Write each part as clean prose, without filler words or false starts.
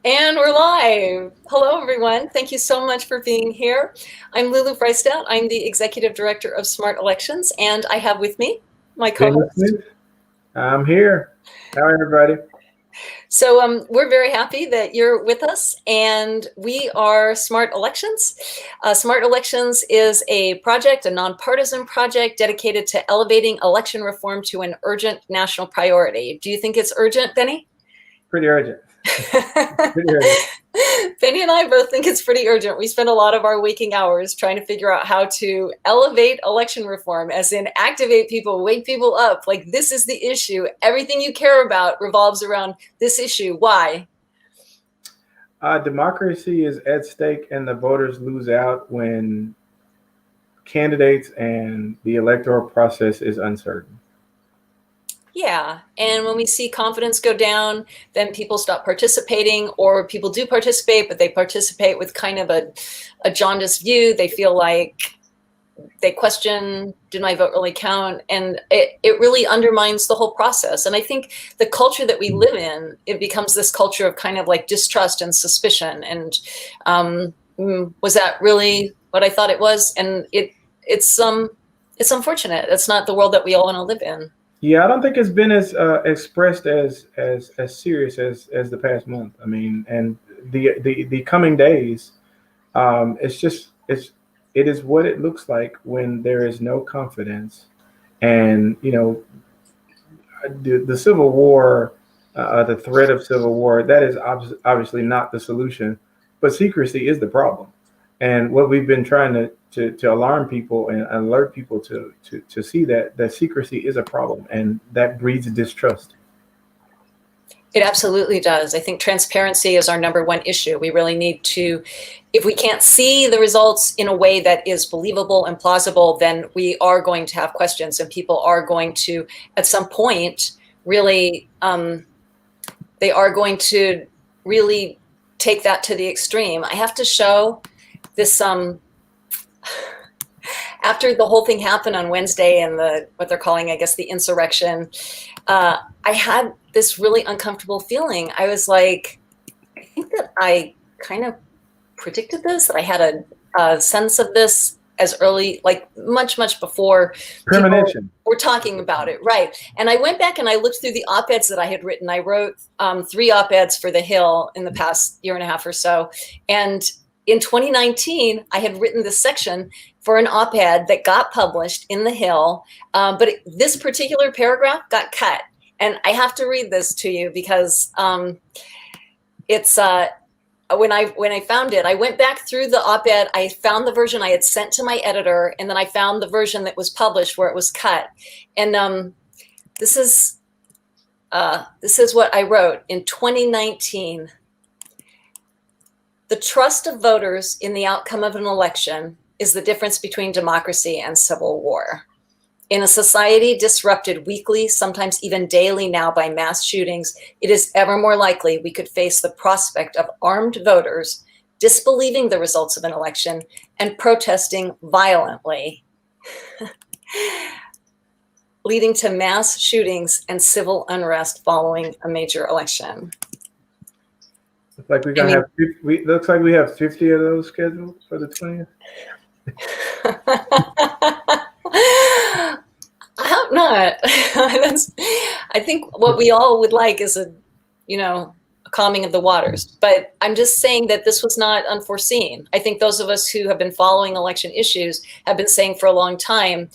And we're live. Hello, everyone. Thank you so much for being here. I'm Lulu Freistat. I'm the Executive Director of Smart Elections, and I have with me my Benny co-host. Smith, I'm here. How everybody? So we're very happy that you're with us, and we are Smart Elections. Smart Elections is a project, a nonpartisan project dedicated to elevating election reform to an urgent national priority. Do you think it's urgent, Benny? Pretty urgent. Pretty urgent. Penny and I both think it's pretty urgent. We spend a lot of our waking hours trying to figure out how to elevate election reform, as in activate people, wake people up. Like, this is the issue. Everything you care about revolves around this issue. Why? Democracy is at stake, and the voters lose out when candidates and the electoral process is uncertain. Yeah. And when we see confidence go down, then people stop participating, or people do participate, but they participate with kind of a jaundiced view. They feel like they question, did my vote really count? And it really undermines the whole process. And I think the culture that we live in, it becomes this culture of kind of like distrust and suspicion. And was that really what I thought it was? And it's unfortunate. It's not the world that we all want to live in. Yeah, I don't think it's been as expressed as serious as the past month. I mean, and the coming days, it is what it looks like when there is no confidence, and the civil war, the threat of civil war, that is obviously not the solution, but secrecy is the problem. And what we've been trying to alarm people and alert people to see that secrecy is a problem, and that breeds distrust. It absolutely does. I think transparency is our number one issue. We really need to, if we can't see the results in a way that is believable and plausible, then we are going to have questions, and people are going to, at some point, really, they are going to really take that to the extreme. I have to show this, after the whole thing happened on Wednesday and what they're calling, I guess, the insurrection, I had this really uncomfortable feeling. I was like, I think that I kind of predicted this, that I had a sense of this as early, like much before people Premonition. were talking about it, right? And I went back and I looked through the op-eds that I had written. I wrote 3 op-eds for The Hill in the past year and a half or so. And in 2019, I had written this section for an op-ed that got published in The Hill, but this particular paragraph got cut. And I have to read this to you because it's when I found it, I went back through the op-ed. I found the version I had sent to my editor, and then I found the version that was published where it was cut. And this is what I wrote in 2019. The trust of voters in the outcome of an election is the difference between democracy and civil war. In a society disrupted weekly, sometimes even daily now by mass shootings, it is ever more likely we could face the prospect of armed voters disbelieving the results of an election and protesting violently, leading to mass shootings and civil unrest following a major election. Looks like we're gonna have. Looks like we have 50 of those scheduled for the 20th. I hope not. I think what we all would like is a calming of the waters. But I'm just saying that this was not unforeseen. I think those of us who have been following election issues have been saying for a long time,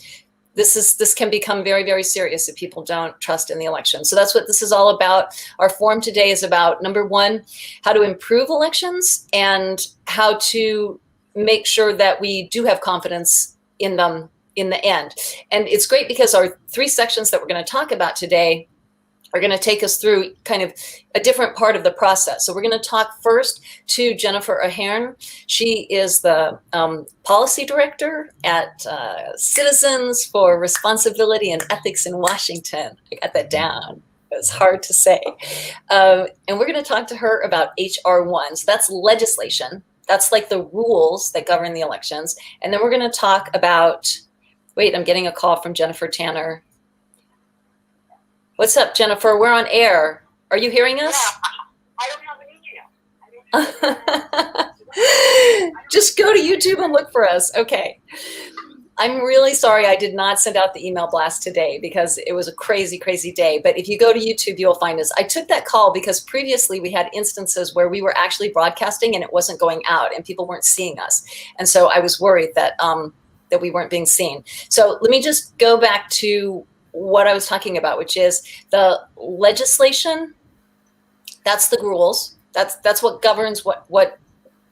this can become very, very serious if people don't trust in the election. So that's what this is all about. Our forum today is about, number one, how to improve elections and how to make sure that we do have confidence in them in the end. And it's great because our 3 sections that we're going to talk about today are going to take us through kind of a different part of the process. So we're going to talk first to Jennifer Ahearn. She is the policy director at Citizens for Responsibility and Ethics in Washington. I got that down. It's hard to say. And we're going to talk to her about HR1. So that's legislation. That's like the rules that govern the elections. And then we're going to talk about, wait, I'm getting a call from Jennifer Tanner. What's up, Jennifer? We're on air. Are you hearing us? Yeah, I don't have an email. Just go to YouTube and look for us. Okay. I'm really sorry I did not send out the email blast today because it was a crazy, crazy day. But if you go to YouTube, you'll find us. I took that call because previously we had instances where we were actually broadcasting and it wasn't going out and people weren't seeing us. And so I was worried that that we weren't being seen. So let me just go back to what I was talking about, which is the legislation. That's the rules. That's what governs what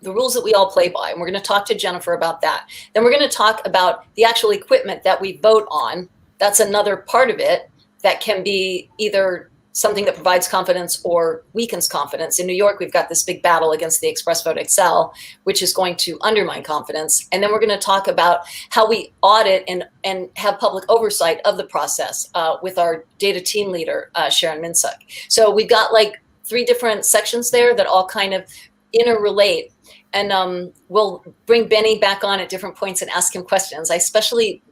the rules that we all play by. And we're going to talk to Jennifer about that. Then we're going to talk about the actual equipment that we vote on. That's another part of it that can be either something that provides confidence or weakens confidence. In New York, we've got this big battle against the ExpressVote XL, which is going to undermine confidence. And then we're going to talk about how we audit and have public oversight of the process with our data team leader, Sharon Minsuk. So we've got like 3 different sections there that all kind of interrelate. And we'll bring Benny back on at different points and ask him questions.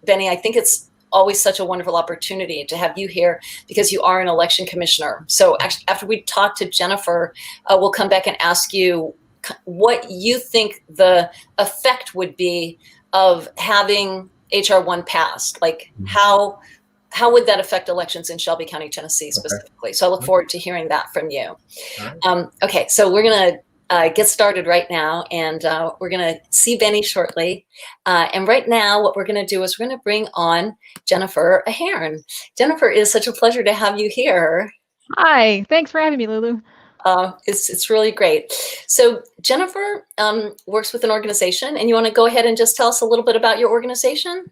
Benny, I think it's always such a wonderful opportunity to have you here because you are an election commissioner. So actually, after we talk to Jennifer, we'll come back and ask you what you think the effect would be of having HR1 passed. Like how would that affect elections in Shelby County, Tennessee specifically? Okay. So I look forward to hearing that from you. Right. Okay, so we're going to get started right now, and we're going to see Benny shortly. And right now, what we're going to do is we're going to bring on Jennifer Ahearn. Jennifer, it is such a pleasure to have you here. Hi, thanks for having me, Lulu. It's really great. So Jennifer works with an organization, and you want to go ahead and just tell us a little bit about your organization?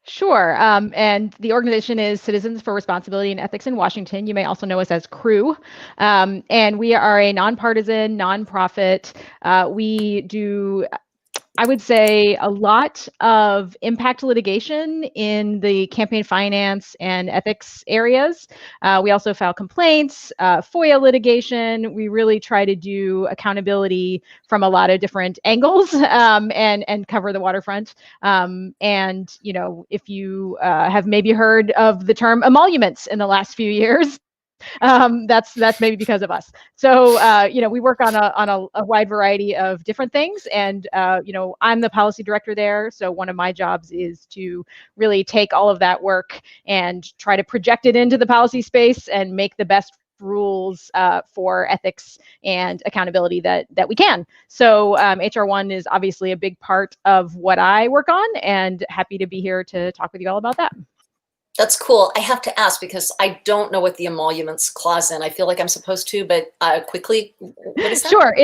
Sure. And the organization is Citizens for Responsibility and Ethics in Washington. You may also know us as CREW. And we are a nonpartisan, nonprofit. We do, I would say, a lot of impact litigation in the campaign finance and ethics areas. We also file complaints, FOIA litigation. We really try to do accountability from a lot of different angles and cover the waterfront. And, you know, if you have maybe heard of the term emoluments in the last few years, that's maybe because of us. So, you know, we work on a wide variety of different things. And, you know, I'm the policy director there. So one of my jobs is to really take all of that work and try to project it into the policy space and make the best rules for ethics and accountability that we can. So HR1 is obviously a big part of what I work on, and happy to be here to talk with you all about that. That's cool. I have to ask because I don't know what the emoluments clause in. I feel like I'm supposed to, but quickly, what is that? Sure.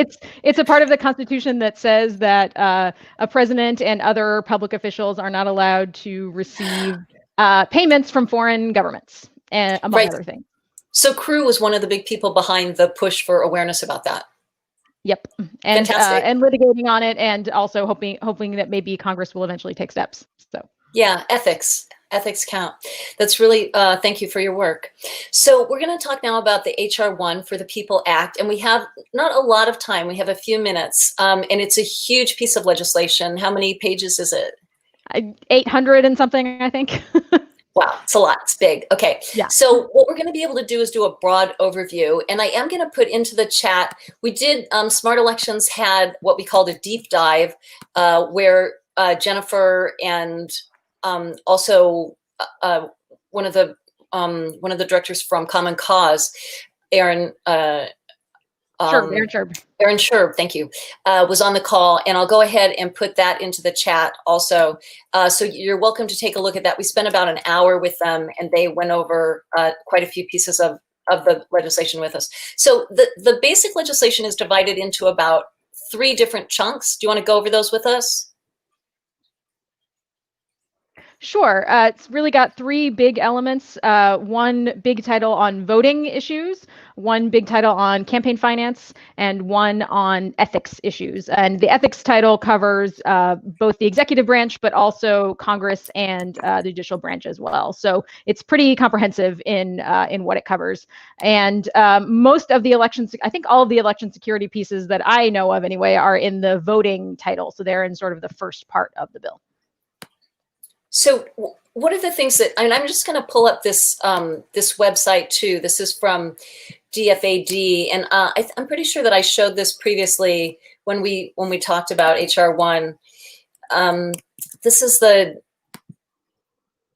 It's a part of the Constitution that says that a president and other public officials are not allowed to receive payments from foreign governments, among other things. So CREW was one of the big people behind the push for awareness about that. Yep. And litigating on it, and also hoping that maybe Congress will eventually take steps. So yeah, ethics count. That's really, thank you for your work. So we're going to talk now about the HR1 for the People Act, and we have not a lot of time. We have a few minutes, and it's a huge piece of legislation. How many pages is it? 800 and something, I think. Wow, it's a lot. It's big. Okay. Yeah. So what we're going to be able to do is do a broad overview. And I am going to put into the chat, we did, Smart Elections had what we called a deep dive, where Jennifer and also one of the directors from Common Cause, Aaron, Aaron Sherb. Aaron Sherb, thank you, was on the call, and I'll go ahead and put that into the chat also. So you're welcome to take a look at that. We spent about an hour with them, and they went over quite a few pieces of the legislation with us. So the basic legislation is divided into about 3 different chunks. Do you want to go over those with us? Sure. It's really got 3 big elements. One big title on voting issues, one big title on campaign finance, and one on ethics issues. And the ethics title covers both the executive branch, but also Congress and the judicial branch as well. So it's pretty comprehensive in what it covers. And most of the elections, I think all of the election security pieces that I know of anyway, are in the voting title. So they're in sort of the first part of the bill. So what are the things that, I mean, I'm just going to pull up this this website too. This is from DFAD, and I'm pretty sure that I showed this previously when we talked about HR1. This is the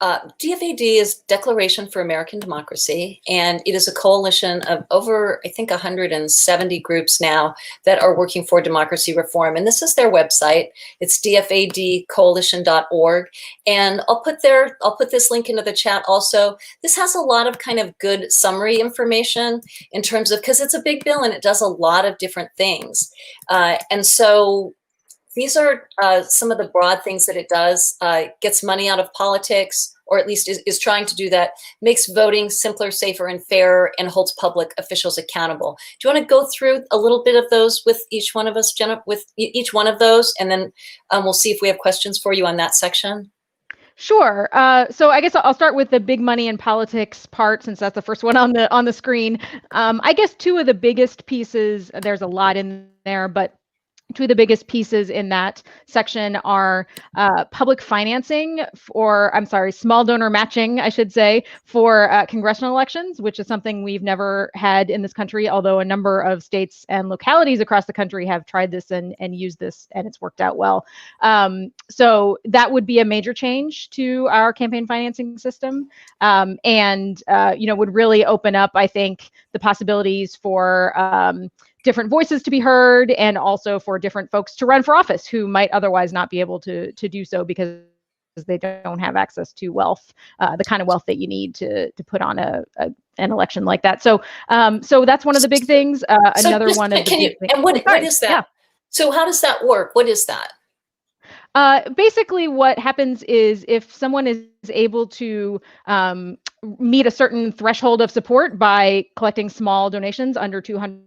DFAD is Declaration for American Democracy, and it is a coalition of over, I think, 170 groups now that are working for democracy reform. And this is their website. It's dfadcoalition.org. And I'll put this link into the chat also. This has a lot of kind of good summary information in terms of, because it's a big bill and it does a lot of different things. And so these are some of the broad things that it does. Gets money out of politics, or at least is trying to do that, makes voting simpler, safer, and fairer, and holds public officials accountable. Do you want to go through a little bit of those with each one of us, Jenna, with each one of those, and then we'll see if we have questions for you on that section? Sure. So I guess I'll start with the big money in politics part, since that's the first one on the screen. I guess two of the biggest pieces, there's a lot in there, but two of the biggest pieces in that section are public financing, small donor matching, I should say, for congressional elections, which is something we've never had in this country, although a number of states and localities across the country have tried this and used this, and it's worked out well. So that would be a major change to our campaign financing system, and would really open up, I think, the possibilities for different voices to be heard, and also for different folks to run for office who might otherwise not be able to do so because they don't have access to wealth, the kind of wealth that you need to put on an election like that. So so that's one of the big things. Another one of the big things. And what is that? Yeah. So how does that work? What is that? Basically, what happens is if someone is able to meet a certain threshold of support by collecting small donations under $200,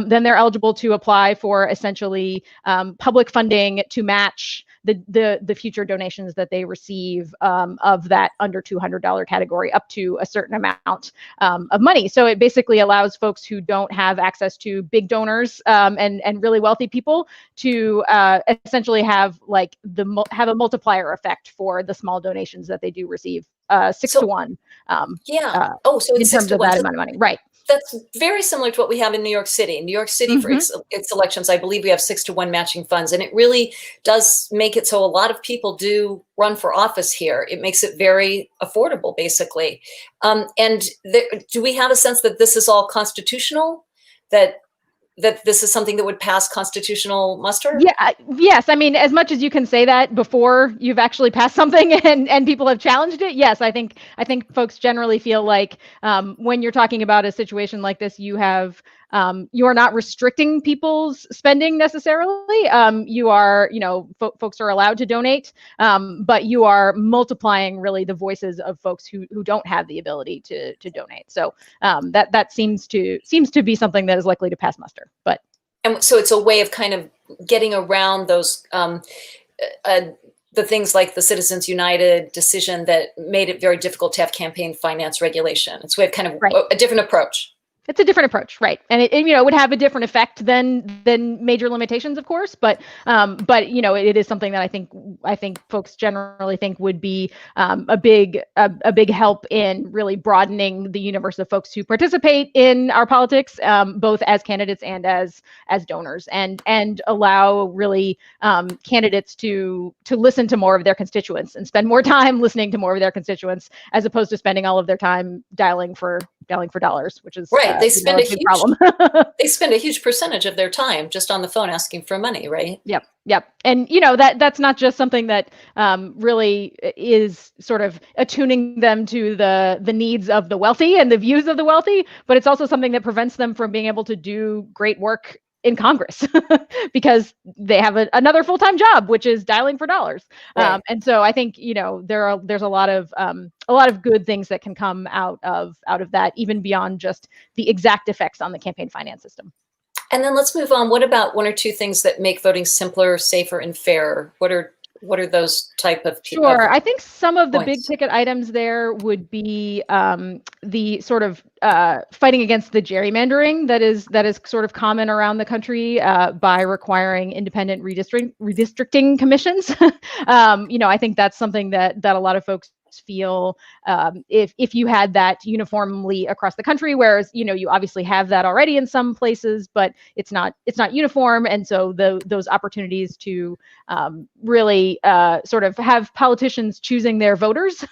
then they're eligible to apply for essentially public funding to match the future donations that they receive of that under $200 category up to a certain amount of money. So it basically allows folks who don't have access to big donors and really wealthy people to essentially have have a multiplier effect for the small donations that they do receive, 6 to 1. So in terms of that amount of money, right? That's very similar to what we have in New York City. In New York City, for its elections, I believe we have 6 to 1 matching funds, and it really does make it so a lot of people do run for office here. It makes it very affordable, basically. Do we have a sense that this is all constitutional? That this is something that would pass constitutional muster? Yeah. Yes. I mean, as much as you can say that before you've actually passed something and people have challenged it. Yes, I think folks generally feel like when you're talking about a situation like this, you are not restricting people's spending necessarily. You are, folks are allowed to donate, but you are multiplying really the voices of folks who don't have the ability to donate. So that seems to be something that is likely to pass muster. And so it's a way of kind of getting around those the things like the Citizens United decision that made it very difficult to have campaign finance regulation. It's a way of kind of a different approach. It's a different approach, right? And it would have a different effect than major limitations, of course. But it is something that I think folks generally think would be a big help in really broadening the universe of folks who participate in our politics, both as candidates and as donors, and allow really candidates to listen to more of their constituents and spend more time listening to more of their constituents, as opposed to spending all of their time dialing for dollars, which is right. They spend a huge problem. They spend a huge percentage of their time just on the phone asking for money, right? Yep. And that's not just something that really is sort of attuning them to the needs of the wealthy and the views of the wealthy, but it's also something that prevents them from being able to do great work in Congress because they have another full-time job, which is dialing for dollars. Right. And so I think there's a lot of good things that can come out of that, even beyond just the exact effects on the campaign finance system. And then let's move on. What about one or two things that make voting simpler, safer, and fairer? What are those type of people? Sure. I think some of the big ticket items there would be the sort of fighting against the gerrymandering that is sort of common around the country by requiring independent redistricting commissions. I think that's something that a lot of folks folks feel if you had that uniformly across the country, whereas you obviously have that already in some places, but it's not uniform, and so those opportunities to really sort of have politicians choosing their voters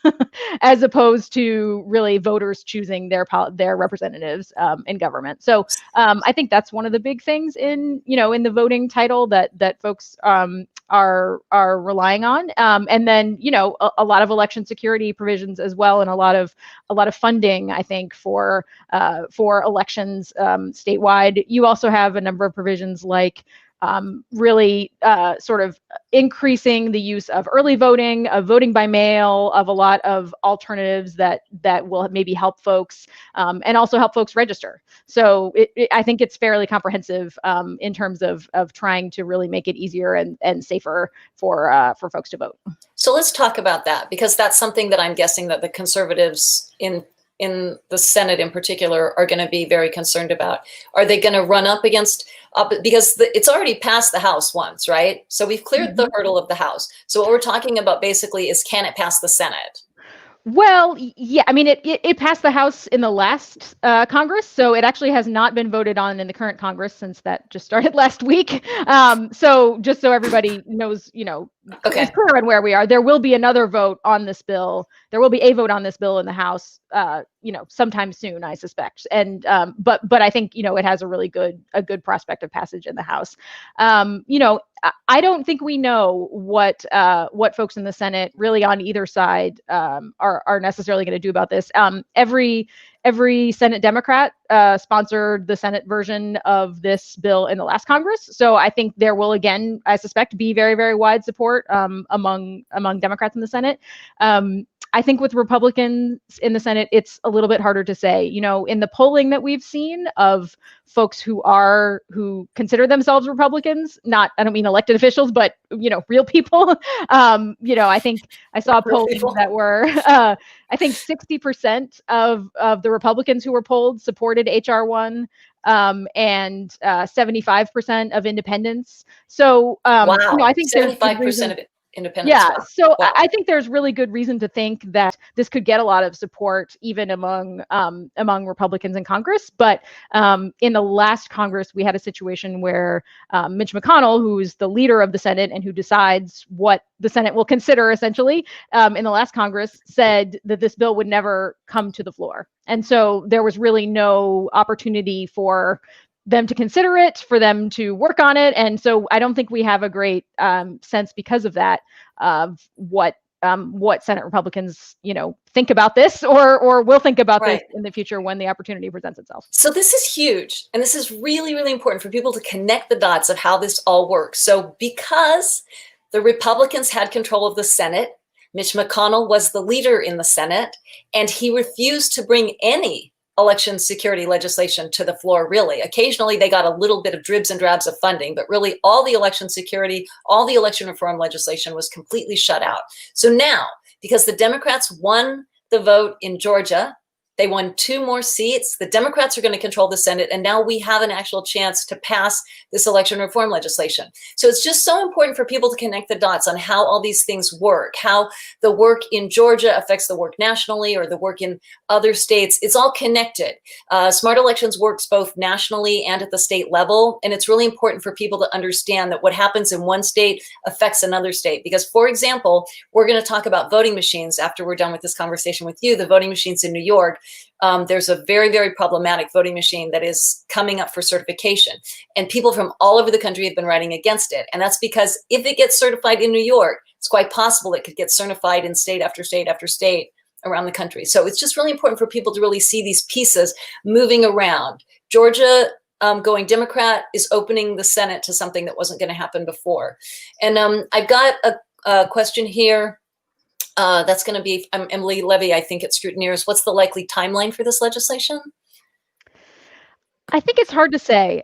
as opposed to really voters choosing their representatives in government. So I think that's one of the big things in the voting title that folks are relying on, and then a lot of election security provisions as well, and a lot of funding, I think, for elections statewide. You also have a number of provisions like really sort of increasing the use of early voting, of voting by mail, of a lot of alternatives that will maybe help folks, and also help folks register. So I think it's fairly comprehensive in terms of trying to really make it easier and safer for folks to vote. So let's talk about that, because that's something that I'm guessing that the conservatives in the Senate in particular are going to be very concerned about. Are they going to run up against, because it's already passed the House once, right? So we've cleared the hurdle of the House. So what we're talking about basically is, can it pass the Senate? Well, yeah, I mean, it passed the House in the last Congress, so it actually has not been voted on in the current Congress since that just started last week. So just so everybody knows, Okay, is clear on where we are, there will be another vote on this bill. There will be a vote on this bill in the House, sometime soon, I suspect. And but I think it has a really good prospect of passage in the House. I don't think we know what folks in the Senate, really on either side, are necessarily going to do about this. Every Senate Democrat sponsored the Senate version of this bill in the last Congress. So I think there will, again, I suspect, be very, very wide support among Democrats in the Senate. I think with Republicans in the Senate, it's a little bit harder to say. In the polling that we've seen of folks who consider themselves Republicans, I don't mean elected officials, but real people. I think I saw polling that were I think 60% of the Republicans who were polled supported HR1, and 75% of independents. So wow, I think 75% of independents. Yeah, wow. so Wow. I think there's really good reason to think that this could get a lot of support even among Republicans in Congress. But in the last Congress, we had a situation where Mitch McConnell, who's the leader of the Senate and who decides what the Senate will consider, essentially, in the last Congress, said that this bill would never come to the floor. And so there was really no opportunity for them to consider it, for them to work on it. And so I don't think we have a great sense, because of that, of what Senate Republicans, think about this or will think about this in the future when the opportunity presents itself. So this is huge. And this is really, really important for people to connect the dots of how this all works. So because the Republicans had control of the Senate, Mitch McConnell was the leader in the Senate, and he refused to bring any election security legislation to the floor, really. Occasionally, they got a little bit of dribs and drabs of funding, but really all the election security, all the election reform legislation was completely shut out. So now, because the Democrats won the vote in Georgia, they won 2 more seats. The Democrats are going to control the Senate, and now we have an actual chance to pass this election reform legislation. So it's just so important for people to connect the dots on how all these things work, how the work in Georgia affects the work nationally or the work in other states. It's all connected. Smart Elections works both nationally and at the state level, and it's really important for people to understand that what happens in one state affects another state. Because, for example, we're going to talk about voting machines after we're done with this conversation with you, the voting machines in New York. There's a very, very problematic voting machine that is coming up for certification. And people from all over the country have been writing against it. And that's because if it gets certified in New York, it's quite possible it could get certified in state after state after state around the country. So it's just really important for people to really see these pieces moving around. Georgia going Democrat is opening the Senate to something that wasn't going to happen before. And I've got a question here. That's going to be Emily Levy, I think, at Scrutineers. What's the likely timeline for this legislation? I think it's hard to say.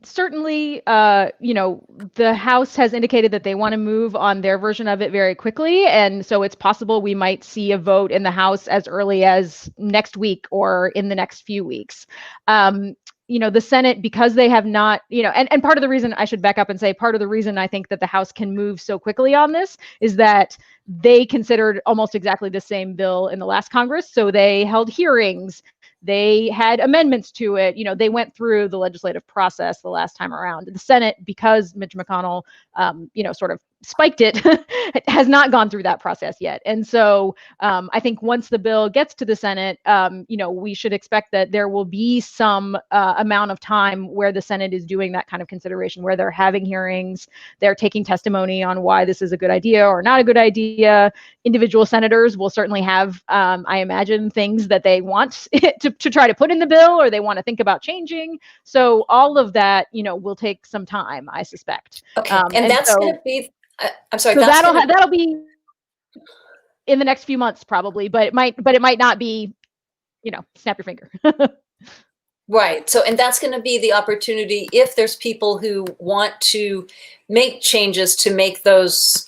Certainly, the House has indicated that they want to move on their version of it very quickly. And so it's possible we might see a vote in the House as early as next week or in the next few weeks. the Senate, because they have not, and part of the reason, I should back up and say, part of the reason I think that the House can move so quickly on this is that they considered almost exactly the same bill in the last Congress. So they held hearings, they had amendments to it. They went through the legislative process the last time around. The Senate, because Mitch McConnell, sort of spiked it, has not gone through that process yet. And so I think once the bill gets to the Senate, we should expect that there will be some amount of time where the Senate is doing that kind of consideration, where they're having hearings, they're taking testimony on why this is a good idea or not a good idea. Individual senators will certainly have, I imagine, things that they want to try to put in the bill, or they want to think about changing. So all of that, will take some time, I suspect. Okay, and that's going to be. I'm sorry. So that's that'll be in the next few months probably, but it might not be, snap your finger. Right. So, and that's going to be the opportunity if there's people who want to make changes to make those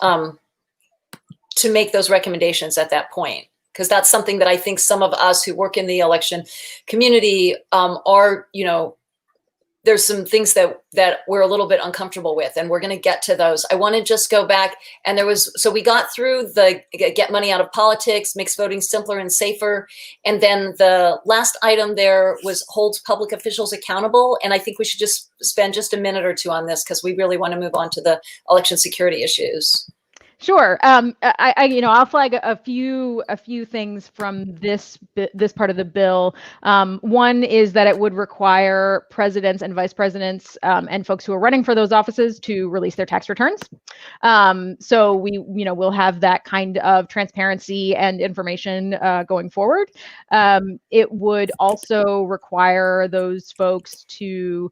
recommendations at that point, because that's something that I think some of us who work in the election community are, there's some things that we're a little bit uncomfortable with, and we're going to get to those. I want to just go back, and so we got through the get money out of politics, makes voting simpler and safer. And then the last item there was holds public officials accountable. And I think we should just spend just a minute or two on this, because we really want to move on to the election security issues. Sure. I'll flag a few things from this part of the bill. One is that it would require presidents and vice presidents and folks who are running for those offices to release their tax returns. So we'll have that kind of transparency and information going forward. It would also require those folks to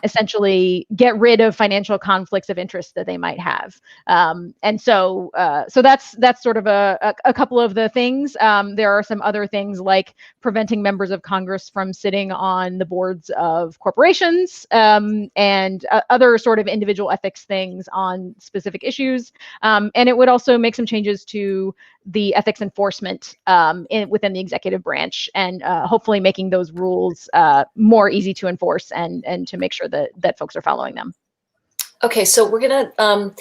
essentially get rid of financial conflicts of interest that they might have. And so that's sort of a couple of the things. There are some other things like preventing members of Congress from sitting on the boards of corporations and other sort of individual ethics things on specific issues. And it would also make some changes to the ethics enforcement within the executive branch, and hopefully making those rules more easy to enforce and to make sure that folks are following them. Okay, so we're gonna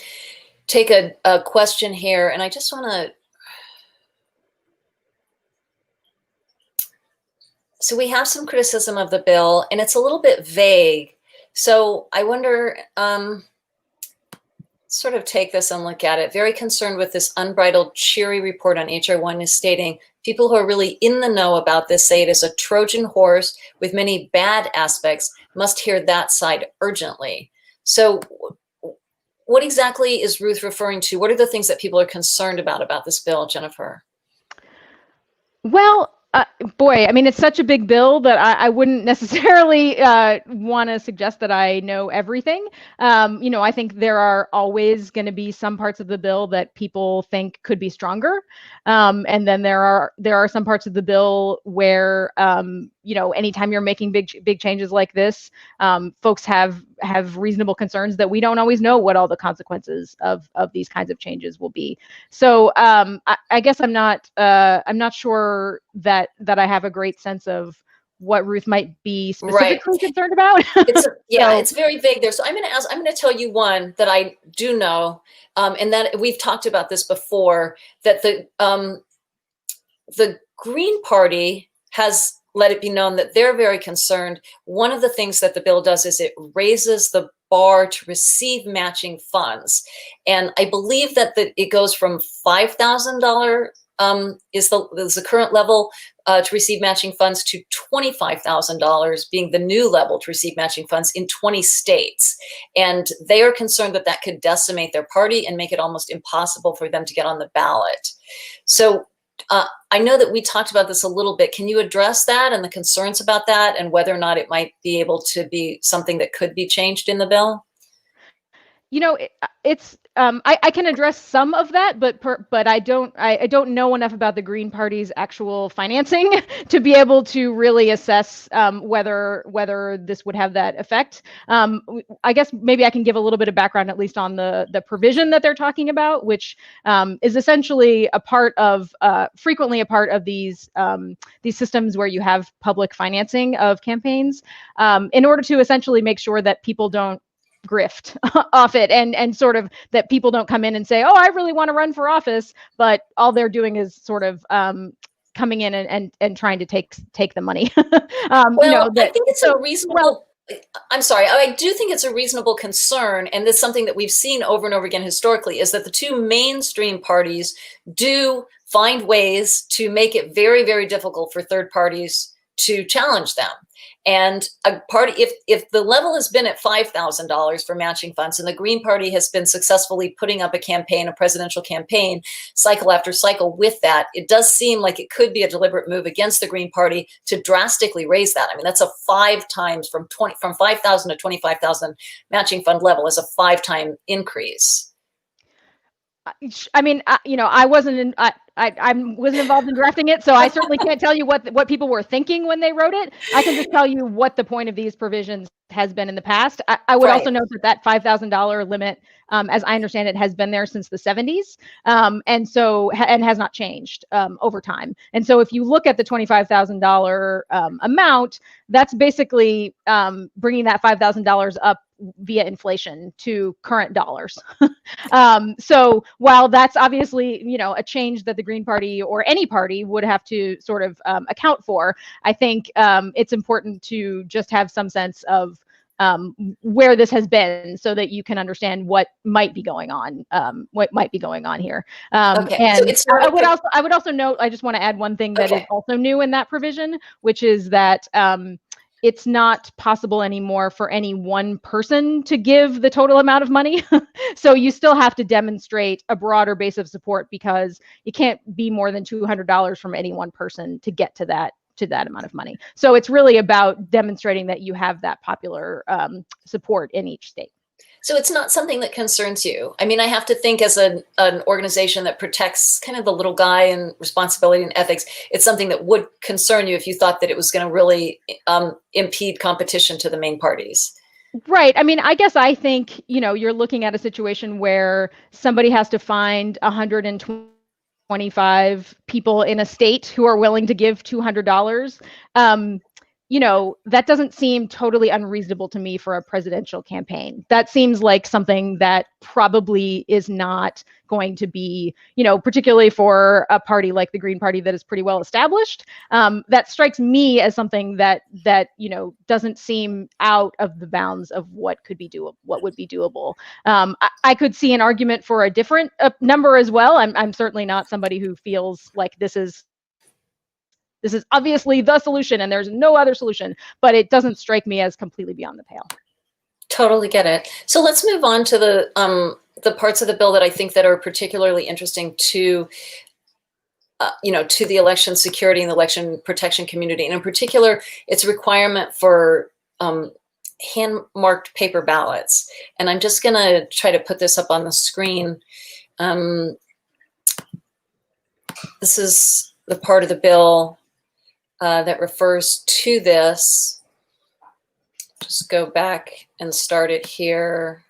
take a question here, and I just want to. So we have some criticism of the bill, and it's a little bit vague. So I wonder, sort of take this and look at it. Very concerned with this unbridled, cheery report on HR1 is stating, people who are really in the know about this say it is a Trojan horse with many bad aspects, must hear that side urgently. So what exactly is Ruth referring to? What are the things that people are concerned about this bill, Jennifer? Well, boy, I mean, it's such a big bill that I wouldn't necessarily want to suggest that I know everything. I think there are always going to be some parts of the bill that people think could be stronger. And then there are some parts of the bill where, anytime you're making big changes like this, folks have reasonable concerns that we don't always know what all the consequences of these kinds of changes will be. So I guess I'm not sure that I have a great sense of what Ruth might be specifically concerned about. It's very vague there. So I'm going to tell you one that I do know, and that we've talked about this before, that the Green Party has let it be known that they're very concerned. One of the things that the bill does is it raises the bar to receive matching funds. And I believe that it goes from $5,000 is the current level to receive matching funds to $25,000 being the new level to receive matching funds in 20 states. And they are concerned that that could decimate their party and make it almost impossible for them to get on the ballot. So I know that we talked about this a little bit. Can you address that and the concerns about that, and whether or not it might be able to be something that could be changed in the bill? it's I can address some of that, but I don't know enough about the Green Party's actual financing to be able to really assess whether this would have that effect. I guess maybe I can give a little bit of background, at least on the provision that they're talking about, which is essentially a part of frequently a part of these systems where you have public financing of campaigns, in order to essentially make sure that people don't grift off it, and sort of that people don't come in and say, oh, I really want to run for office, but all they're doing is sort of coming in and trying to take the money. Well, I think it's a reasonable, I'm sorry, I do think it's a reasonable concern, and it's something that we've seen over and over again historically, is that the two mainstream parties do find ways to make it very, very difficult for third parties to challenge them. And a party, if the level has been at $5,000 for matching funds, and the Green Party has been successfully putting up a presidential campaign, cycle after cycle with that, it does seem like it could be a deliberate move against the Green Party to drastically raise that. I mean, that's a 5 times from 5,000 to 25,000 matching fund level is a 5-time increase. I mean, I wasn't I wasn't involved in drafting it, so I certainly can't tell you what people were thinking when they wrote it. I can just tell you what the point of these provisions has been in the past. I would also note that $5,000 limit, as I understand it, has been there since the 70s, and has not changed over time. And so if you look at the $25,000 amount, that's basically bringing that $5,000 up via inflation to current dollars. So while that's obviously, a change that the Green Party or any party would have to sort of account for, I think it's important to just have some sense of where this has been, so that you can understand what might be going on, here. Okay. And so I would also note, I just want to add one thing that is also new in that provision, which is that it's not possible anymore for any one person to give the total amount of money. So you still have to demonstrate a broader base of support, because you can't be more than $200 from any one person to get to that amount of money. So it's really about demonstrating that you have that popular support in each state. So it's not something that concerns you. I mean, I have to think, as an organization that protects kind of the little guy and responsibility and ethics, it's something that would concern you if you thought that it was going to really impede competition to the main parties. Right. I mean, I guess I think, you're looking at a situation where somebody has to find 125 people in a state who are willing to give $200. That doesn't seem totally unreasonable to me for a presidential campaign. That seems like something that probably is not going to be, particularly for a party like the Green Party that is pretty well established. That strikes me as something that doesn't seem out of the bounds of what would be doable. I could see an argument for a different number as well. I'm certainly not somebody who feels like this is obviously the solution and there's no other solution, but it doesn't strike me as completely beyond the pale. Totally get it. So let's move on to the parts of the bill that I think that are particularly interesting to the election security and the election protection community. And in particular, its requirement for hand-marked paper ballots. And I'm just gonna try to put this up on the screen. This is the part of the bill that refers to this. Just go back and start it here.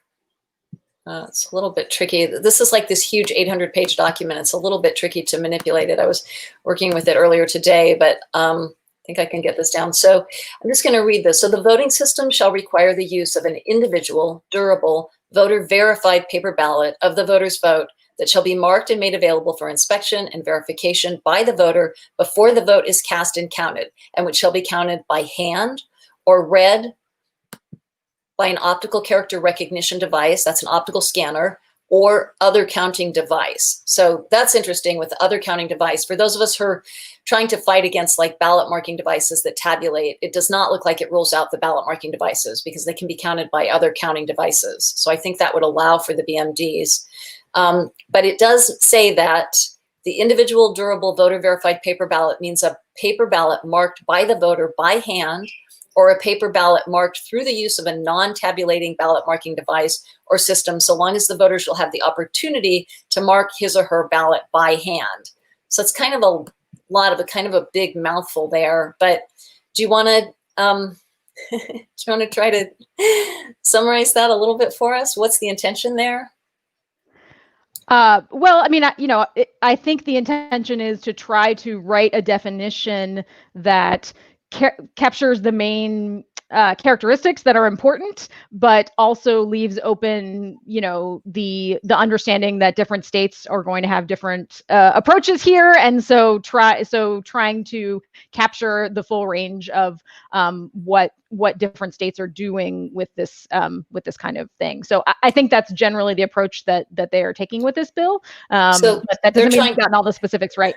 It's a little bit tricky. This is like this huge 800-page document. It's a little bit tricky to manipulate it. I was working with it earlier today, but I think I can get this down. So I'm just going to read this. So the voting system shall require the use of an individual, durable, voter-verified paper ballot of the voter's vote that shall be marked and made available for inspection and verification by the voter before the vote is cast and counted, and which shall be counted by hand or read by an optical character recognition device, that's an optical scanner, or other counting device. So that's interesting with the other counting device. For those of us who are trying to fight against like ballot marking devices that tabulate, it does not look like it rules out the ballot marking devices, because they can be counted by other counting devices. So I think that would allow for the BMDs. But it does say that the individual durable voter verified paper ballot means a paper ballot marked by the voter by hand or a paper ballot marked through the use of a non-tabulating ballot marking device or system, so long as the voter shall have the opportunity to mark his or her ballot by hand. So it's kind of a lot of a kind of a big mouthful there, but do you want to try to summarize that a little bit for us? What's the intention there? Well, I mean, I think the intention is to try to write a definition that captures the main characteristics that are important, but also leaves open, the understanding that different states are going to have different approaches here, and so trying to capture the full range of what different states are doing with this kind of thing. So I think that's generally the approach that they are taking with this bill. So but that doesn't mean we've gotten all the specifics right.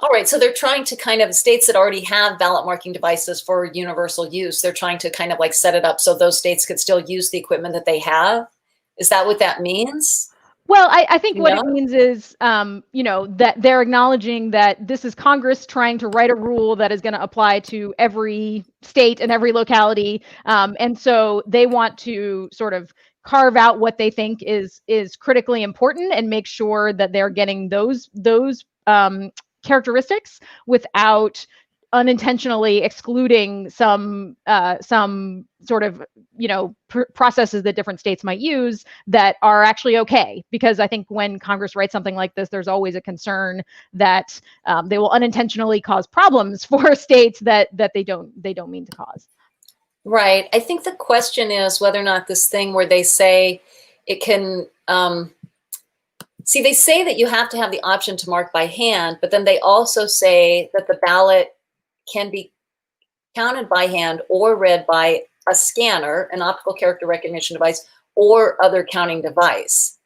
All right, so they're trying to kind of, states that already have ballot marking devices for universal use, they're trying to kind of like set it up so those states could still use the equipment that they have. Is that what that means? Well, I think what it means is, that they're acknowledging that this is Congress trying to write a rule that is going to apply to every state and every locality. And so they want to sort of carve out what they think is critically important and make sure that they're getting those characteristics without unintentionally excluding some sort of processes that different states might use that are actually okay. Because I think when Congress writes something like this, there's always a concern that they will unintentionally cause problems for states that they don't mean to cause. Right. I think the question is whether or not this thing where they say it can see, they say that you have to have the option to mark by hand, but then they also say that the ballot can be counted by hand or read by a scanner, an optical character recognition device, or other counting device.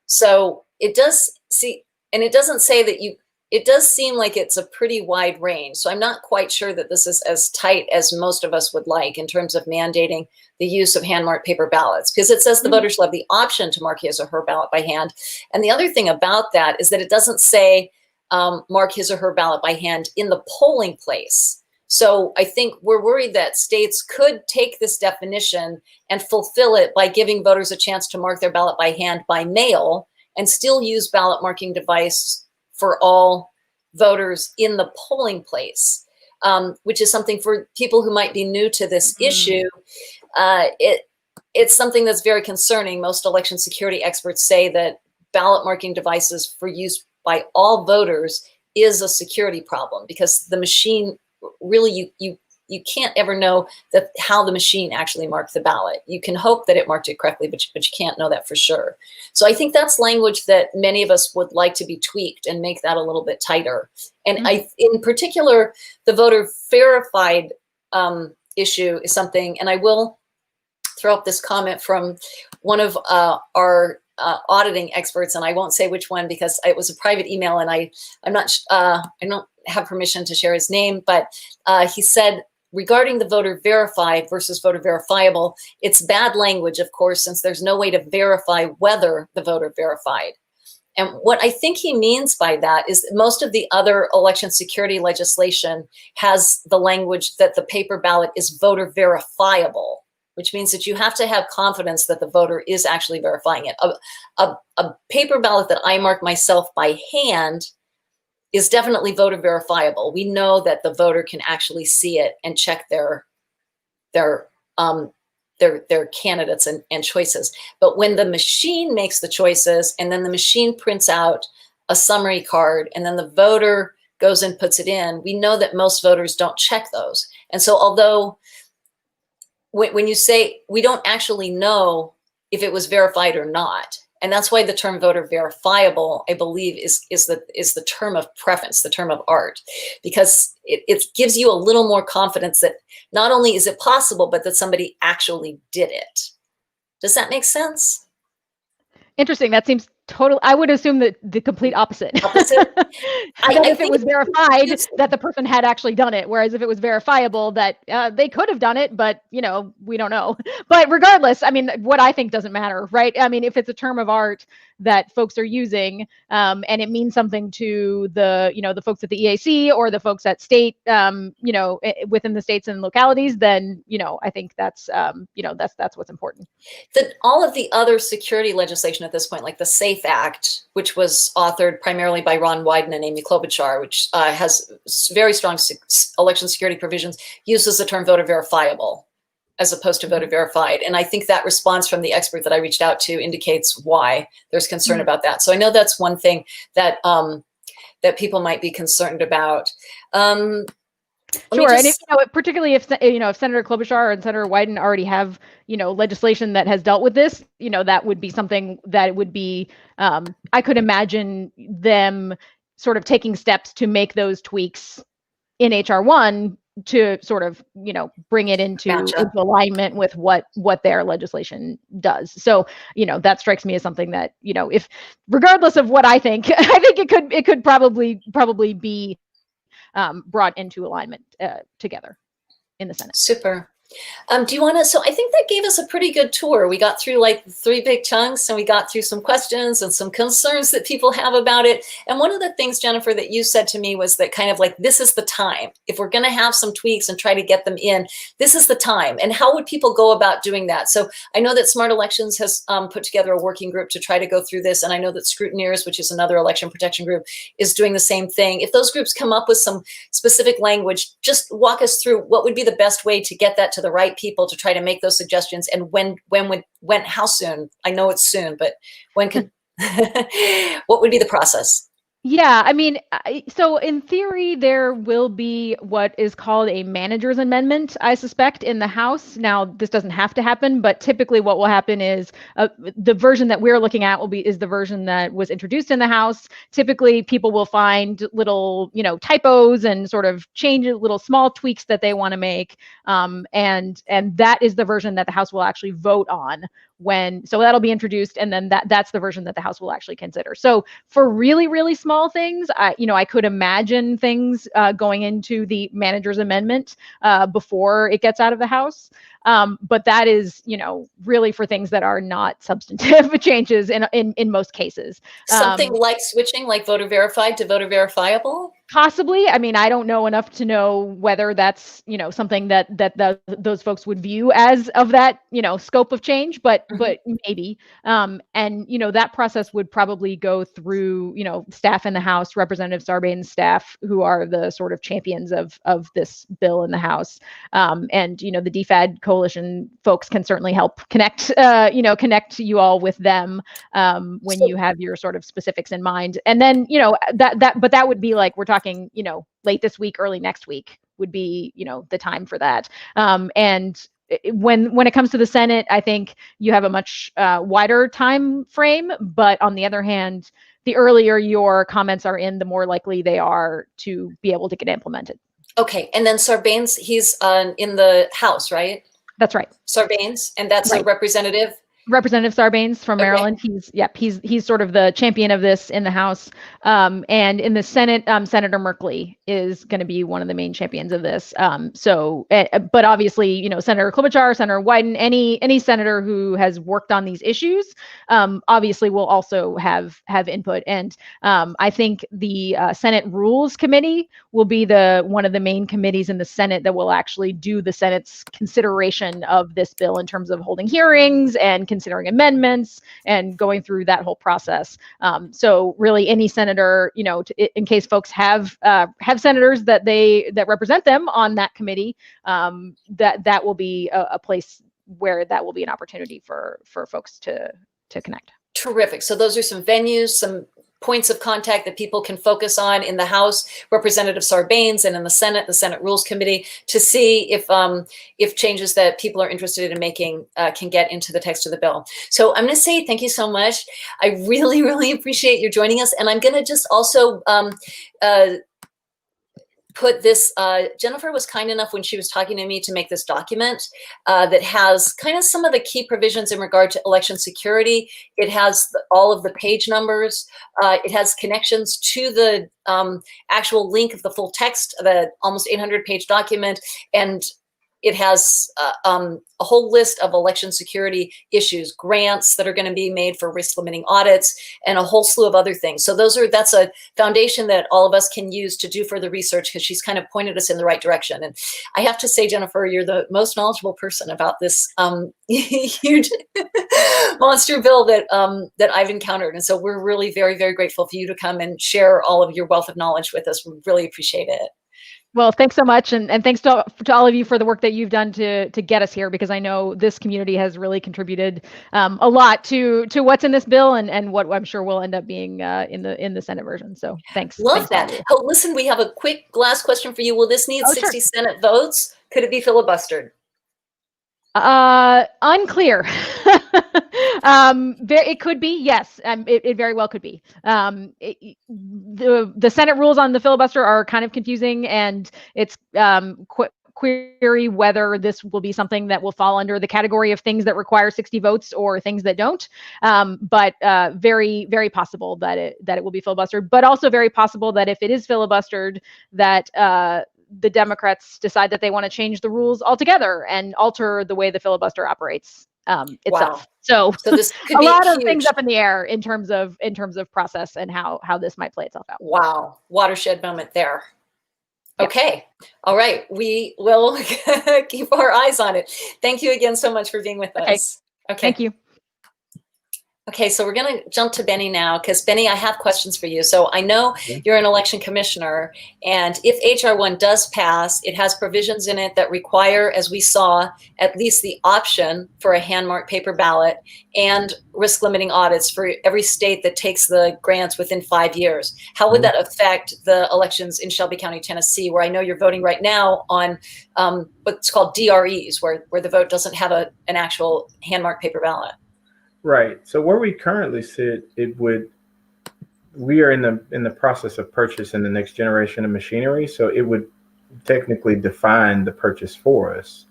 So it does see, and it doesn't say that it does seem like it's a pretty wide range. So I'm not quite sure that this is as tight as most of us would like in terms of mandating the use of hand-marked paper ballots, because it says the voter shall have the option to mark his or her ballot by hand. And the other thing about that is that it doesn't say mark his or her ballot by hand in the polling place. So I think we're worried that states could take this definition and fulfill it by giving voters a chance to mark their ballot by hand by mail and still use ballot marking device for all voters in the polling place, which is something for people who might be new to this issue. It's something that's very concerning. Most election security experts say that ballot marking devices for use by all voters is a security problem, because the machine really, you can't ever know that how the machine actually marked the ballot. You can hope that it marked it correctly, but you can't know that for sure. So I think that's language that many of us would like to be tweaked and make that a little bit tighter. And in particular, the voter verified issue is something, and I will throw up this comment from one of our auditing experts, and I won't say which one because it was a private email, and I don't have permission to share his name, but he said, regarding the voter verified versus voter verifiable, it's bad language, of course, since there's no way to verify whether the voter verified. And what I think he means by that is that most of the other election security legislation has the language that the paper ballot is voter verifiable, which means that you have to have confidence that the voter is actually verifying it. A paper ballot that I mark myself by hand is definitely voter verifiable. We know that the voter can actually see it and check their candidates and choices. But when the machine makes the choices and then the machine prints out a summary card and then the voter goes and puts it in, we know that most voters don't check those. And so although when you say we don't actually know if it was verified or not, and that's why the term voter verifiable, I believe, is the term of preference, the term of art, because it gives you a little more confidence that not only is it possible, but that somebody actually did it. Does that make sense? Interesting. That seems I would assume that the complete opposite. Opposite? That if it was verified that the person had actually done it, whereas if it was verifiable that they could have done it, but we don't know. But regardless, I mean, what I think doesn't matter, right? I mean, if it's a term of art that folks are using, and it means something to the folks at the EAC or the folks at state, within the states and localities, then I think that's that's what's important. That all of the other security legislation at this point, like the SAFE Act, which was authored primarily by Ron Wyden and Amy Klobuchar, which has very strong election security provisions, uses the term voter verifiable as opposed to voter verified. And I think that response from the expert that I reached out to indicates why there's concern about that. So I know that's one thing that that people might be concerned about. Sure, and particularly if Senator Klobuchar and Senator Wyden already have legislation that has dealt with this, that would be something that would be. I could imagine them sort of taking steps to make those tweaks in HR1 to sort of bring it into alignment with what their legislation does. So that strikes me as something that if regardless of what I think, I think it could probably be brought into alignment together in the Senate. Super. Do you want to, so I think that gave us a pretty good tour. We got through like 3 big chunks and we got through some questions and some concerns that people have about it. And one of the things, Jennifer, that you said to me was that kind of like, this is the time. If we're going to have some tweaks and try to get them in, this is the time. And how would people go about doing that? So I know that Smart Elections has put together a working group to try to go through this. And I know that Scrutineers, which is another election protection group, is doing the same thing. If those groups come up with some specific language, just walk us through what would be the best way to get that to the right people to try to make those suggestions, and when, how soon? I know it's soon, but when could, what would be the process? Yeah, I mean, so in theory, there will be what is called a manager's amendment, I suspect, in the House. Now, this doesn't have to happen, but typically what will happen is the version that we're looking at is the version that was introduced in the House. Typically, people will find little, typos and sort of change little small tweaks that they want to make, and that is the version that the House will actually vote on. So that'll be introduced, and then that's the version that the House will actually consider. So for really, really small things, I could imagine things going into the manager's amendment before it gets out of the House. But that is, really for things that are not substantive changes in most cases. Something like switching, like voter verified to voter verifiable? Possibly. I mean, I don't know enough to know whether that's, something that those folks would view as of that, scope of change, but maybe. And, that process would probably go through, staff in the House, Representative Sarbanes' staff, who are the sort of champions of this bill in the House. And, the DFAD coalition folks can certainly help connect you all with them when you have your sort of specifics in mind. And then, but that would be like, we're talking, late this week, early next week would be, the time for that. And when it comes to the Senate, I think you have a much wider time frame. But on the other hand, the earlier your comments are in, the more likely they are to be able to get implemented. Okay. And then Sarbanes, he's in the House, right? That's right. Sarbanes, and that's right. A representative? Representative Sarbanes from Maryland. He's sort of the champion of this in the House, and in the Senate, Senator Merkley is going to be one of the main champions of this. But obviously, Senator Klobuchar, Senator Wyden, any senator who has worked on these issues, obviously will also have input. And I think the Senate Rules Committee will be one of the main committees in the Senate that will actually do the Senate's consideration of this bill in terms of holding hearings and considering amendments and going through that whole process. So really any senator, in case folks have senators that represent them on that committee, that will be a place where that will be an opportunity for folks to connect. Terrific. So those are some venues, some points of contact that people can focus on in the House, Representative Sarbanes, and in the Senate Rules Committee, to see if changes that people are interested in making can get into the text of the bill. So I'm going to say thank you so much. I really, really appreciate you joining us. And I'm going to just also put this, Jennifer was kind enough when she was talking to me to make this document that has kind of some of the key provisions in regard to election security. It has all of the page numbers. It has connections to the actual link of the full text, the almost 800-page document, and it has a whole list of election security issues, grants that are going to be made for risk limiting audits, and a whole slew of other things. So that's a foundation that all of us can use to do further research, because she's kind of pointed us in the right direction. And I have to say, Jennifer, you're the most knowledgeable person about this huge monster bill that I've encountered. And so we're really very, very grateful for you to come and share all of your wealth of knowledge with us. We really appreciate it. Well, thanks so much. And thanks to all of you for the work that you've done to get us here, because I know this community has really contributed a lot to what's in this bill and what I'm sure will end up being in the Senate version. So thanks. Love that. Oh, listen, we have a quick last question for you. Will this need 60 Sure. Senate votes? Could it be filibustered? Unclear. It could be, yes. It very well could be. The Senate rules on the filibuster are kind of confusing, and it's query whether this will be something that will fall under the category of things that require 60 votes or things that don't. But very, very possible that it will be filibustered, but also very possible that if it is filibustered, that the Democrats decide that they want to change the rules altogether and alter the way the filibuster operates itself. Wow. So this could a be lot huge. of things up in the air in terms of process and how this might play itself out. Wow, watershed moment there. Okay, all right, we will keep our eyes on it. Thank you again so much for being with us. Okay. Thank you. Okay, so we're going to jump to Benny now, because Benny, I have questions for you. So I know you're an election commissioner, and if HR1 does pass, it has provisions in it that require, as we saw, at least the option for a hand-marked paper ballot and risk limiting audits for every state that takes the grants within 5 years. How would that affect the elections in Shelby County, Tennessee, where I know you're voting right now on what's called DREs, where the vote doesn't have an actual hand-marked paper ballot? Right. So where we currently sit, we are in the process of purchasing the next generation of machinery. So it would technically define the purchase for us,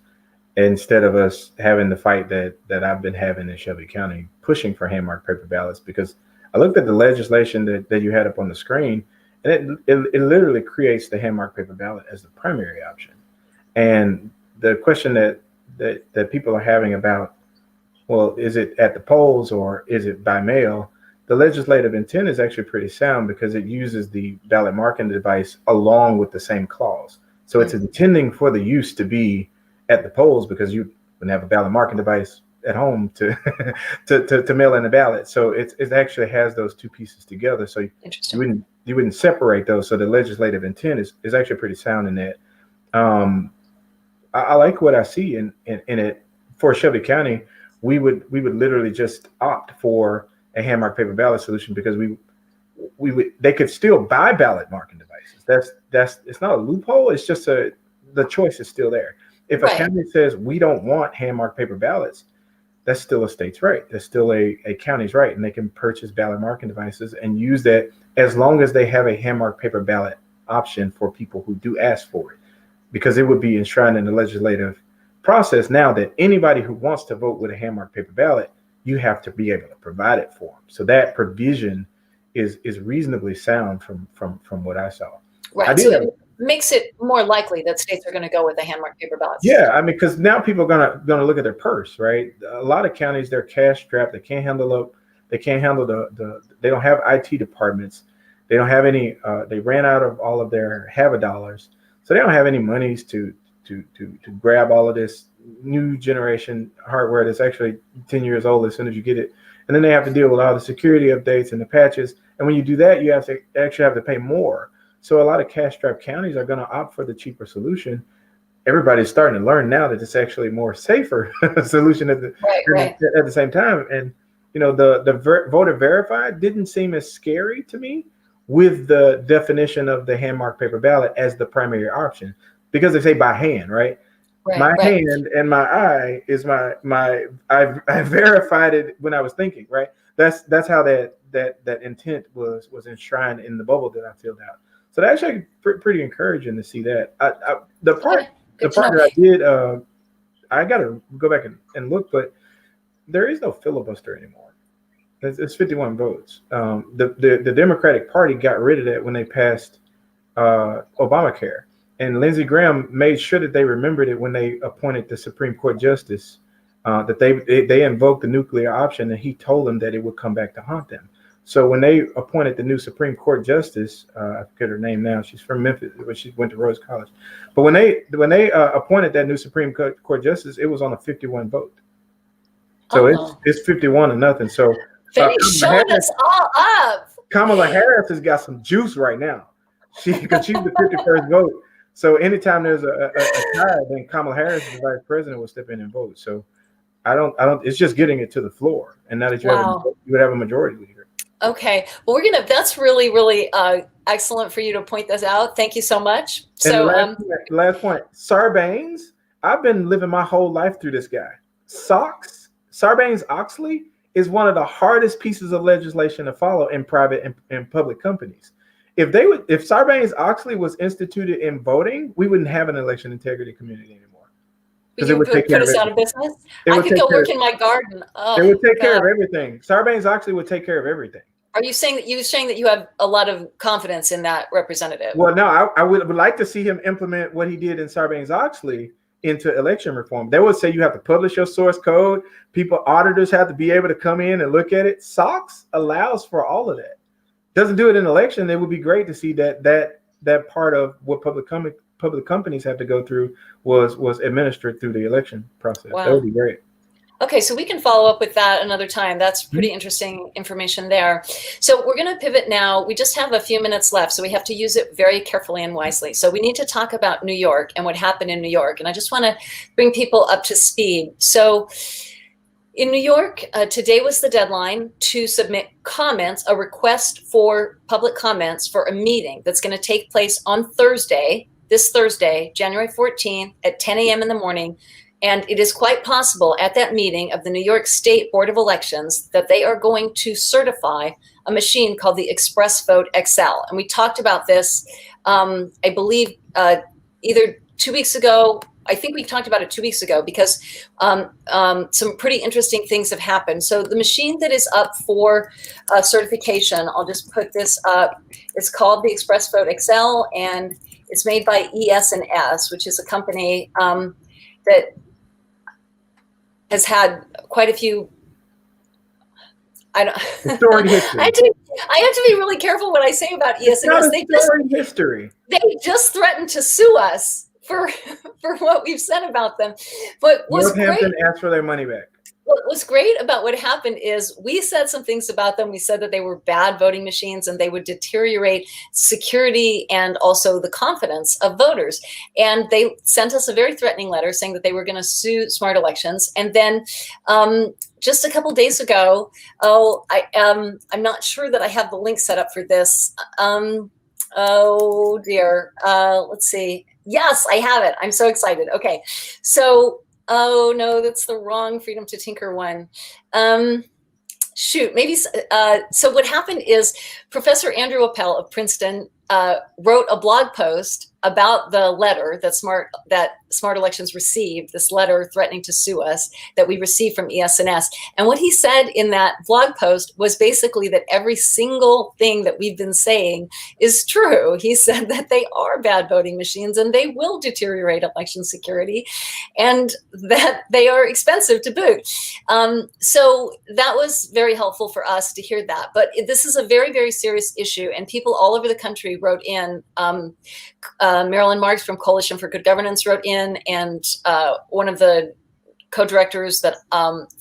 instead of us having the fight that I've been having in Shelby County, pushing for hand-marked paper ballots. Because I looked at the legislation that you had up on the screen, and it literally creates the hand-marked paper ballot as the primary option. And the question that people are having about, well, is it at the polls or is it by mail? The legislative intent is actually pretty sound, because it uses the ballot marking device along with the same clause. So it's intending for the use to be at the polls, because you wouldn't have a ballot marking device at home to to mail in a ballot. So it actually has those two pieces together. So you wouldn't separate those. So the legislative intent is actually pretty sound in that. I like what I see in it for Shelby County. We would literally just opt for a hand-marked paper ballot solution, because they could still buy ballot marking devices. It's not a loophole. It's just the choice is still there. If a county says we don't want hand-marked paper ballots, that's still a state's right. That's still a county's right, and they can purchase ballot marking devices and use that, as long as they have a hand-marked paper ballot option for people who do ask for it, because it would be enshrined in the legislative process now that anybody who wants to vote with a hand-marked paper ballot, you have to be able to provide it for them. So that provision is reasonably sound from what I saw. Right. So it makes it more likely that states are going to go with a hand-marked paper ballot. Yeah, I mean, because now people are gonna look at their purse, right? A lot of counties, they're cash strapped. They can't handle they don't have IT departments. They don't have any. They ran out of all of their dollars, so they don't have any monies to grab all of this new generation hardware that's actually 10 years old as soon as you get it. And then they have to deal with all the security updates and the patches. And when you do that, you actually have to pay more. So a lot of cash-strapped counties are going to opt for the cheaper solution. Everybody's starting to learn now that it's actually a more safer solution at the same time. And the voter verified didn't seem as scary to me with the definition of the hand-marked paper ballot as the primary option. Because they say by hand, right? My hand and my eye is I verified it when I was thinking, right? That's how that intent was enshrined in the bubble that I filled out. So that's actually pretty encouraging to see that. The part Okay, good to that know. I did, I got to go back and look, but there is no filibuster anymore. It's 51 votes. The Democratic Party got rid of that when they passed Obamacare, and Lindsey Graham made sure that they remembered it when they appointed the Supreme Court justice. That they invoked the nuclear option, and he told them that it would come back to haunt them. So when they appointed the new Supreme Court justice, I forget her name now. She's from Memphis, but she went to Rose College. But when they appointed that new Supreme Court justice, it was on a 51 vote. So it's 51-0. So Finney's showing us all up. Kamala Harris has got some juice right now. Because she's the 51st vote. So anytime there's a tie, then Kamala Harris, the vice president, will step in and vote. So I don't. It's just getting it to the floor, and now that you would have a majority leader. Okay, well, that's really, really excellent for you to point this out. Thank you so much. So, last point, Sarbanes. I've been living my whole life through this guy. Sarbanes-Oxley is one of the hardest pieces of legislation to follow in private and public companies. If Sarbanes-Oxley was instituted in voting, we wouldn't have an election integrity community anymore. Because it would put us out of business. I could go work in my garden. It would take care of everything. Sarbanes-Oxley would take care of everything. Are you saying that you have a lot of confidence in that representative? Well, no, I would like to see him implement what he did in Sarbanes-Oxley into election reform. They would say you have to publish your source code. Auditors have to be able to come in and look at it. SOX allows for all of that. Doesn't do it in election. It would be great to see that part of what public companies have to go through was administered through the election process. Wow. That would be great. Okay, so we can follow up with that another time. That's pretty interesting information there. So we're going to pivot now. We just have a few minutes left, so we have to use it very carefully and wisely. So we need to talk about New York and what happened in New York. And I just want to bring people up to speed. So in New York, today was the deadline to submit comments, a request for public comments for a meeting that's going to take place on this Thursday, January 14th at 10 a.m. in the morning. And it is quite possible at that meeting of the New York State Board of Elections that they are going to certify a machine called the ExpressVote XL. And we talked about this, I believe, either 2 weeks ago. I think we talked about it 2 weeks ago because some pretty interesting things have happened. So the machine that is up for certification, I'll just put this up. It's called the ExpressVote XL, and it's made by ES&S, which is a company that has had quite a few. I have to be really careful what I say about ES&S. They just threatened to sue us for what we've said about them. But Northampton asked for their money back. What was great about what happened is we said some things about them. We said that they were bad voting machines and they would deteriorate security and also the confidence of voters. And they sent us a very threatening letter saying that they were going to sue Smart Elections. And then just a couple days ago, I'm not sure that I have the link set up for this. Oh dear. Let's see. Yes, I have it. I'm so excited. Okay. So oh no, that's the wrong Freedom to Tinker one. Shoot, maybe. So what happened is Professor Andrew Appel of Princeton wrote a blog post about the letter that Smart Elections received, this letter threatening to sue us that we received from ES&S. And what he said in that blog post was basically that every single thing that we've been saying is true. He said that they are bad voting machines and they will deteriorate election security and that they are expensive to boot. So that was very helpful for us to hear that. But this is a very, very serious issue, and people all over the country wrote in. Marilyn Marks from Coalition for Good Governance wrote in, and one of the co-directors that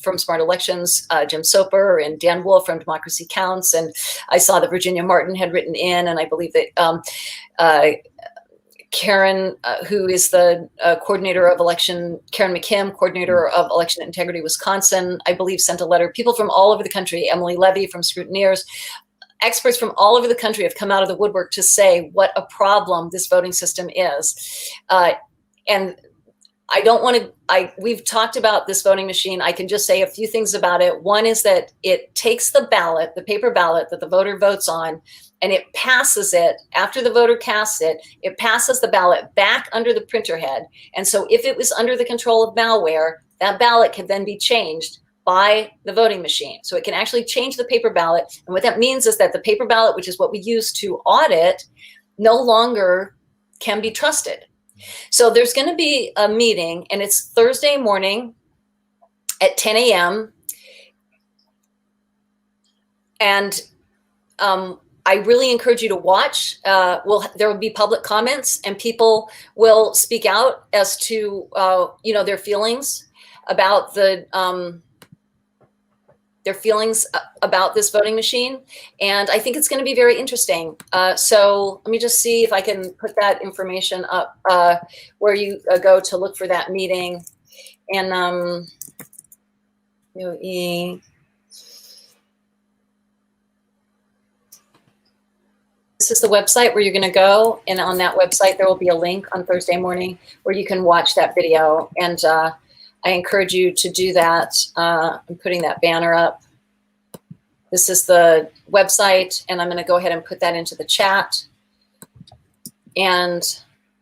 from Smart Elections, Jim Soper and Dan Wolf from Democracy Counts, and I saw that Virginia Martin had written in, and I believe that Karen, who is the coordinator of election, Karen McKim, coordinator of Election Integrity Wisconsin, I believe sent a letter. People from all over the country, Emily Levy from Scrutineers, experts from all over the country have come out of the woodwork to say what a problem this voting system is. And I don't want to, we've talked about this voting machine. I can just say a few things about it. One is that it takes the ballot, the paper ballot that the voter votes on, and it passes it after the voter casts it. It passes the ballot back under the printer head. And so if it was under the control of malware, that ballot can then be changed by the voting machine. So it can actually change the paper ballot. And what that means is that the paper ballot, which is what we use to audit, no longer can be trusted. So there's going to be a meeting, and it's Thursday morning at 10 a.m. And I really encourage you to watch. There will be public comments, and people will speak out as to their feelings about this voting machine. And I think it's going to be very interesting. So let me just see if I can put that information up where you go to look for that meeting. And this is the website where you're going to go. And on that website, there will be a link on Thursday morning where you can watch that video. And I encourage you to do that. I'm putting that banner up. This is the website, and I'm going to go ahead and put that into the chat. And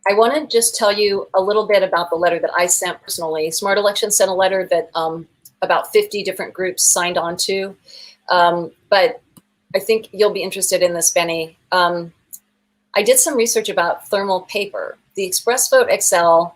I want to just tell you a little bit about the letter that I sent personally. Smart Election sent a letter that about 50 different groups signed on to. But I think you'll be interested in this, Benny. I did some research about thermal paper. The ExpressVote XL,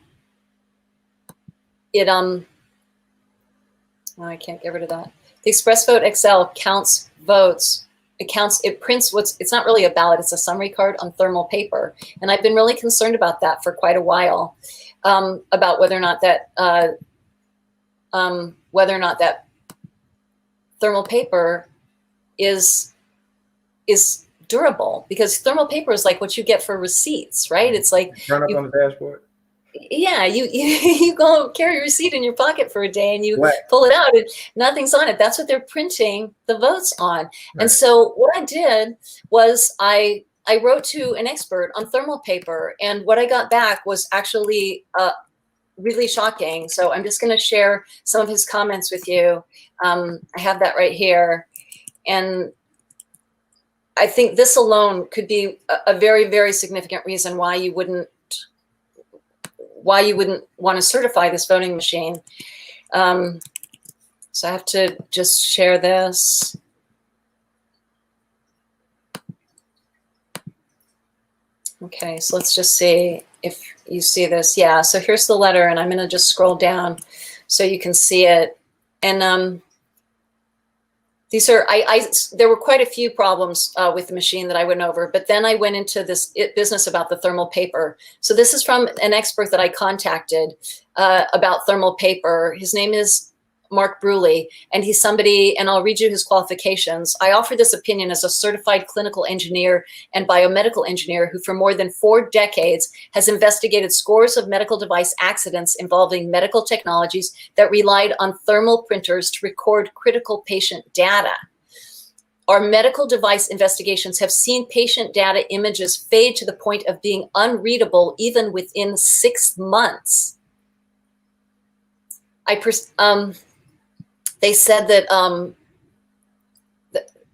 I can't get rid of that. The ExpressVote XL counts votes. It prints it's not really a ballot, it's a summary card on thermal paper. And I've been really concerned about that for quite a while, about whether or not that thermal paper is durable, because thermal paper is like what you get for receipts, right? It's like run up on the dashboard. Yeah, you go carry a receipt in your pocket for a day and you pull it out and nothing's on it. That's what they're printing the votes on. Right. And so what I did was I wrote to an expert on thermal paper, and what I got back was actually really shocking. So I'm just going to share some of his comments with you. I have that right here. And I think this alone could be a very, very significant reason why you wouldn't want to certify this voting machine. So I have to just share this. Okay, so let's just see if you see this. Yeah, so here's the letter, and I'm going to just scroll down so you can see it. And these are, there were quite a few problems with the machine that I went over, but then I went into this business about the thermal paper. So this is from an expert that I contacted about thermal paper. His name is Mark Bruley, and he's somebody, and I'll read you his qualifications. I offer this opinion as a certified clinical engineer and biomedical engineer who for more than 4 decades has investigated scores of medical device accidents involving medical technologies that relied on thermal printers to record critical patient data. Our medical device investigations have seen patient data images fade to the point of being unreadable even within 6 months. They said that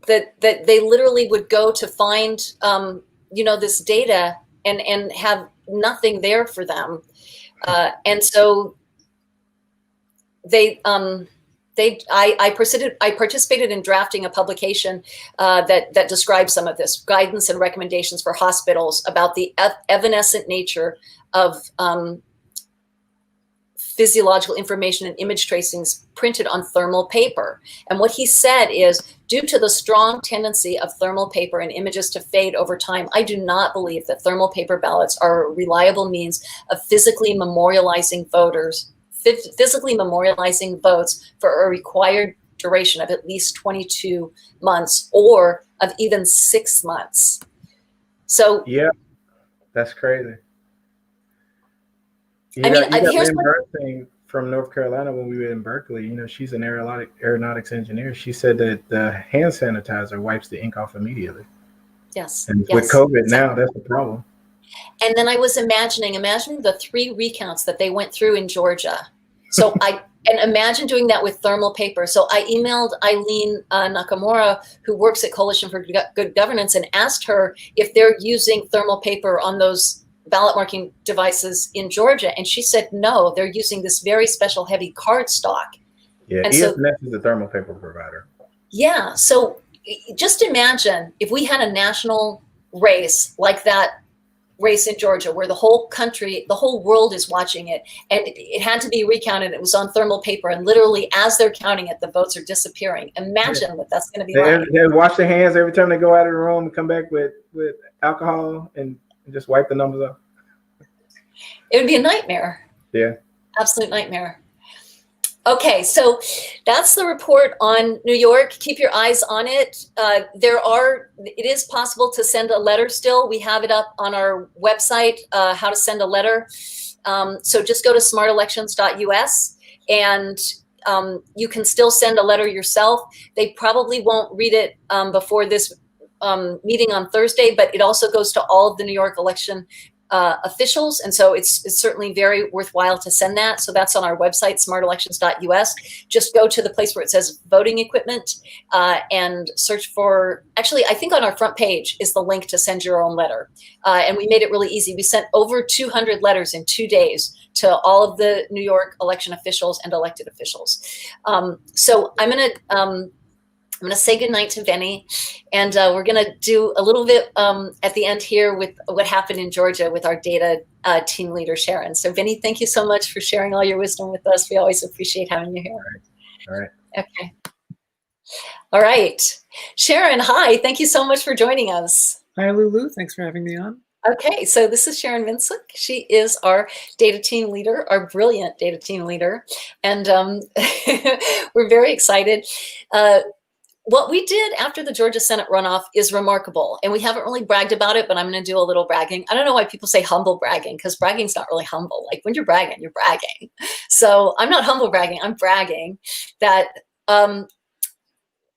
that they literally would go to find this data and have nothing there for them, and so I participated in drafting a publication that describes some of this guidance and recommendations for hospitals about the evanescent nature of physiological information and image tracings printed on thermal paper. And what he said is, due to the strong tendency of thermal paper and images to fade over time, I do not believe that thermal paper ballots are a reliable means of physically memorializing votes for a required duration of at least 22 months or of even 6 months. So yeah, that's crazy. I mean, here's Lynn thing from North Carolina when we were in Berkeley. She's an aeronautics engineer. She said that the hand sanitizer wipes the ink off immediately. Yes. And yes, with COVID exactly. now, that's the problem. And then I was imagining the 3 recounts that they went through in Georgia. So and imagine doing that with thermal paper. So I emailed Eileen Nakamura, who works at Coalition for Good Governance, and asked her if they're using thermal paper on those ballot marking devices in Georgia. And she said, no, they're using this very special heavy cardstock. Yeah, and ES&S so, is a thermal paper provider. Yeah, so just imagine if we had a national race like that race in Georgia, where the whole country, the whole world is watching it, and it had to be recounted. It was on thermal paper, and literally as they're counting it, the votes are disappearing. Imagine what that's going to be like. They wash their hands every time they go out of the room and come back with alcohol and just wipe the numbers up. It would be a nightmare. Yeah. Absolute nightmare. Okay, so that's the report on New York. Keep your eyes on it. It is possible to send a letter still. We have it up on our website, how to send a letter. So just go to smartelections.us and you can still send a letter yourself. They probably won't read it before this meeting on Thursday, but it also goes to all of the New York election officials. And so it's certainly very worthwhile to send that. So that's on our website, smartelections.us. Just go to the place where it says voting equipment and search for, actually, I think on our front page is the link to send your own letter. And we made it really easy. We sent over 200 letters in 2 days to all of the New York election officials and elected officials. So I'm going to say goodnight to Benny, and we're going to do a little bit at the end here with what happened in Georgia with our data team leader, Sharon. So Benny, thank you so much for sharing all your wisdom with us. We always appreciate having you here. All right. Okay. All right. Sharon, hi. Thank you so much for joining us. Hi, Lulu. Thanks for having me on. Okay, so this is Sharon Vincent. She is our data team leader, our brilliant data team leader, and we're very excited. What we did after the Georgia Senate runoff is remarkable, and we haven't really bragged about it, but I'm going to do a little bragging. I don't know why people say humble bragging, because bragging's not really humble. Like when you're bragging, you're bragging. So I'm not humble bragging. I'm bragging that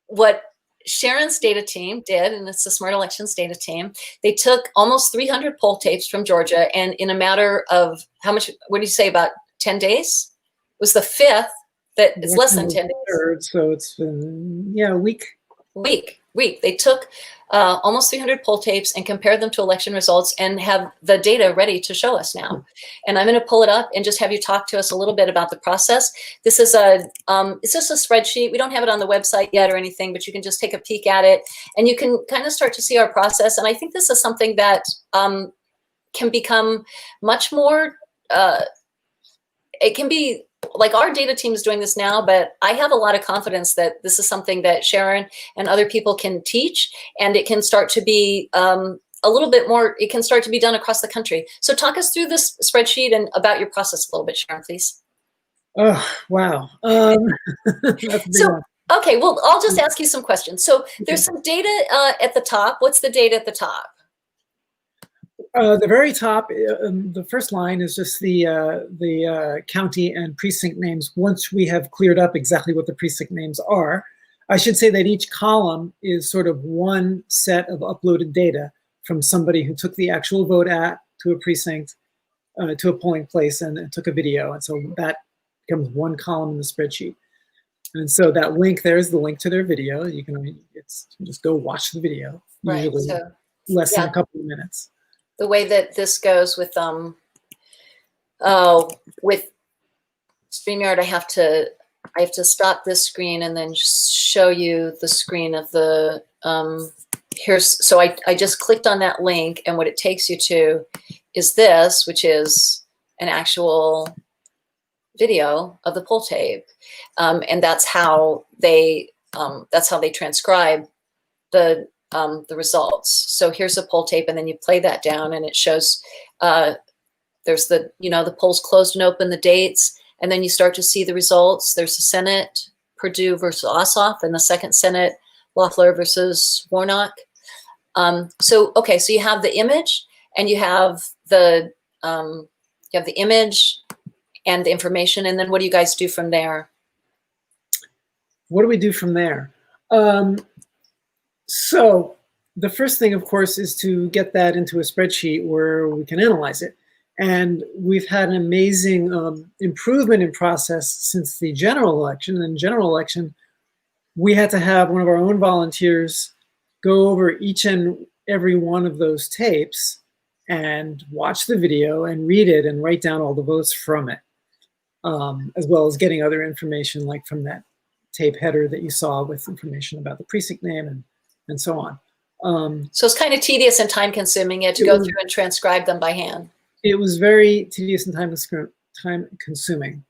what Sharon's data team did, and it's the Smart Elections data team, they took almost 300 poll tapes from Georgia, and in a matter of how much, what did you say, about 10 days? It was the 5th. That it's less than 10 days. Third, so it's been, yeah, a week. They took almost 300 poll tapes and compared them to election results and have the data ready to show us now. And I'm going to pull it up and just have you talk to us a little bit about the process. This is it's just a spreadsheet. We don't have it on the website yet or anything, but you can just take a peek at it and you can kind of start to see our process. And I think this is something that can become much more, it can be, like our data team is doing this now, but I have a lot of confidence that this is something that Sharon and other people can teach, and it can start to be a little bit more, it can start to be done across the country. So talk us through this spreadsheet and about your process a little bit, Sharon, please. Oh, wow. So, okay, well, I'll just ask you some questions. So there's some data at the top. What's the data at the top? The very top, the first line is just the county and precinct names once we have cleared up exactly what the precinct names are. I should say that each column is sort of one set of uploaded data from somebody who took the actual vote to a precinct, to a polling place and took a video. And so that becomes one column in the spreadsheet. And so that link, there's the link to their video. You can just go watch the video. Right. Usually So, less than a couple of minutes. The way that this goes with StreamYard, I have to stop this screen and then show you the screen of the so I just clicked on that link, and what it takes you to is this, which is an actual video of the poll tape, and that's how they transcribe the results. So here's a poll tape, and then you play that down, and it shows there's the the polls closed and open, the dates, and then you start to see the results. There's the Senate, Perdue versus Ossoff, and the second Senate, Loeffler versus Warnock. So you have the image, and you have the image and the information, and then what do you guys do from there? What do we do from there? So the first thing, of course, is to get that into a spreadsheet where we can analyze it. And we've had an amazing improvement in process since the general election. In the general election, we had to have one of our own volunteers go over each and every one of those tapes and watch the video and read it and write down all the votes from it, as well as getting other information like from that tape header that you saw with information about the precinct name and so on. So it's kind of tedious and time consuming to go through and transcribe them by hand. It was very tedious and time consuming.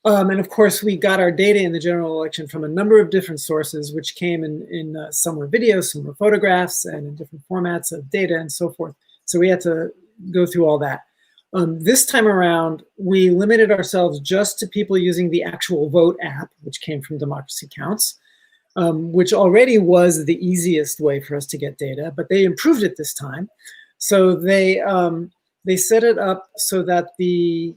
And of course, we got our data in the general election from a number of different sources, which came in some were videos, some were photographs, and in different formats of data and so forth. So we had to go through all that. This time around, we limited ourselves just to people using the actual vote app, which came from Democracy Counts, which already was the easiest way for us to get data, but they improved it this time. So they set it up so that the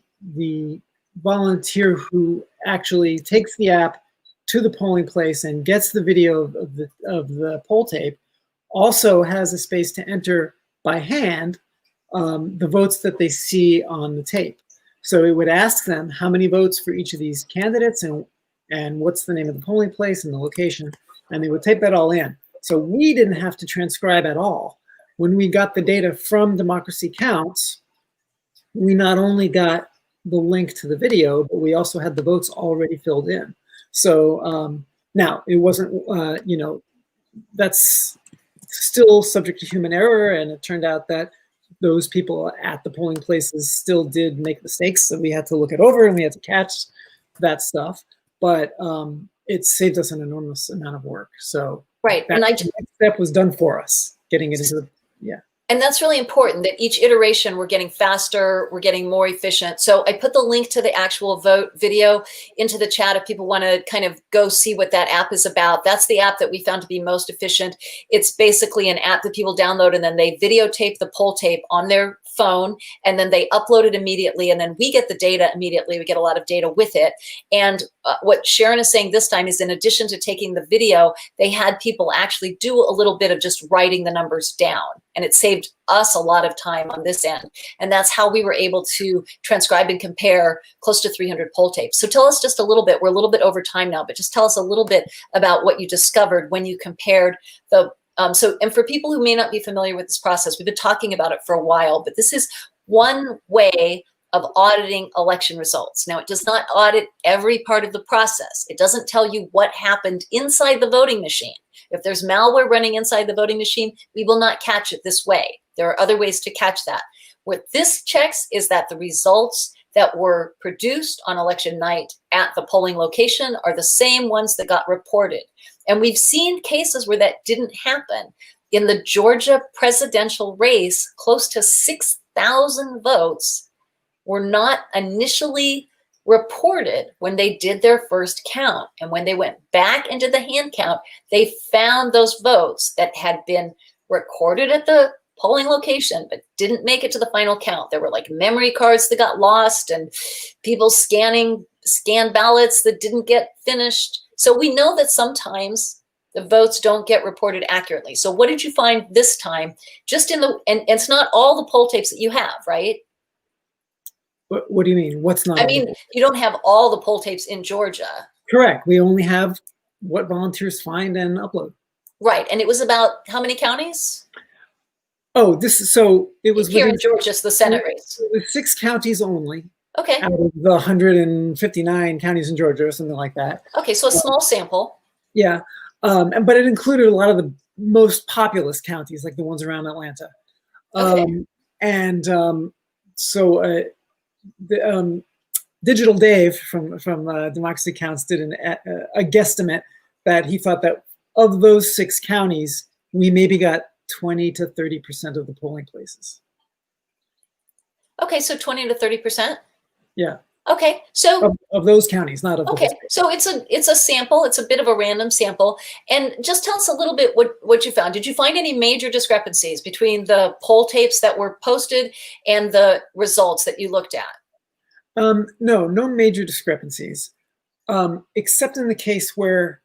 volunteer who actually takes the app to the polling place and gets the video of the poll tape also has a space to enter by hand the votes that they see on the tape. So it would ask them how many votes for each of these candidates and what's the name of the polling place and the location, and they would type that all in. So we didn't have to transcribe at all. When we got the data from Democracy Counts, we not only got the link to the video, but we also had the votes already filled in. So now it wasn't, you know, that's still subject to human error, and it turned out that those people at the polling places still did make mistakes, so we had to look it over and we had to catch that stuff. But it saved us an enormous amount of work. So right, that, and the next step was done for us, getting it into the, yeah. And that's really important that each iteration we're getting faster, we're getting more efficient. So I put the link to the actual vote video into the chat if people want to kind of go see what that app is about. That's the app that we found to be most efficient. It's basically an app that people download and then they videotape the poll tape on their phone and then they upload it immediately, and then we get the data immediately. We get a lot of data with it. And what Sharon is saying this time is, in addition to taking the video, they had people actually do a little bit of just writing the numbers down, and it saved us a lot of time on this end. And that's how we were able to transcribe and compare close to 300 poll tapes. So tell us just a little bit, we're a little bit over time now, but just tell us a little bit about what you discovered when you compared the and for people who may not be familiar with this process, we've been talking about it for a while, but this is one way of auditing election results. Now, it does not audit every part of the process. It doesn't tell you what happened inside the voting machine. If there's malware running inside the voting machine, we will not catch it this way. There are other ways to catch that. What this checks is that the results that were produced on election night at the polling location are the same ones that got reported. And we've seen cases where that didn't happen. In the Georgia presidential race, close to 6,000 votes were not initially reported when they did their first count. And when they went back into the hand count, they found those votes that had been recorded at the polling location but didn't make it to the final count. There were like memory cards that got lost and people scanned ballots that didn't get finished. So we know that sometimes the votes don't get reported accurately. So what did you find this time? Just in the, and it's not all the poll tapes that you have, right? What do you mean? What's not? I mean, you don't have all the poll tapes in Georgia. Correct. We only have what volunteers find and upload. Right. And it was about how many counties? Oh, so it was here in Georgia, it's the Senate race. It was 6 counties only. Okay. Out of the 159 counties in Georgia or something like that. Okay, so a small sample. Yeah, but it included a lot of the most populous counties, like the ones around Atlanta. Okay. So Digital Dave from Democracy Counts did a guesstimate that he thought that of those 6 counties, we maybe got 20 to 30% of the polling places. Okay, so 20 to 30%? Yeah. Okay, so of those counties, not of okay, so it's a sample. It's a bit of a random sample, and just tell us a little bit what you found. Did you find any major discrepancies between the poll tapes that were posted and the results that you looked at? No major discrepancies, except in the case where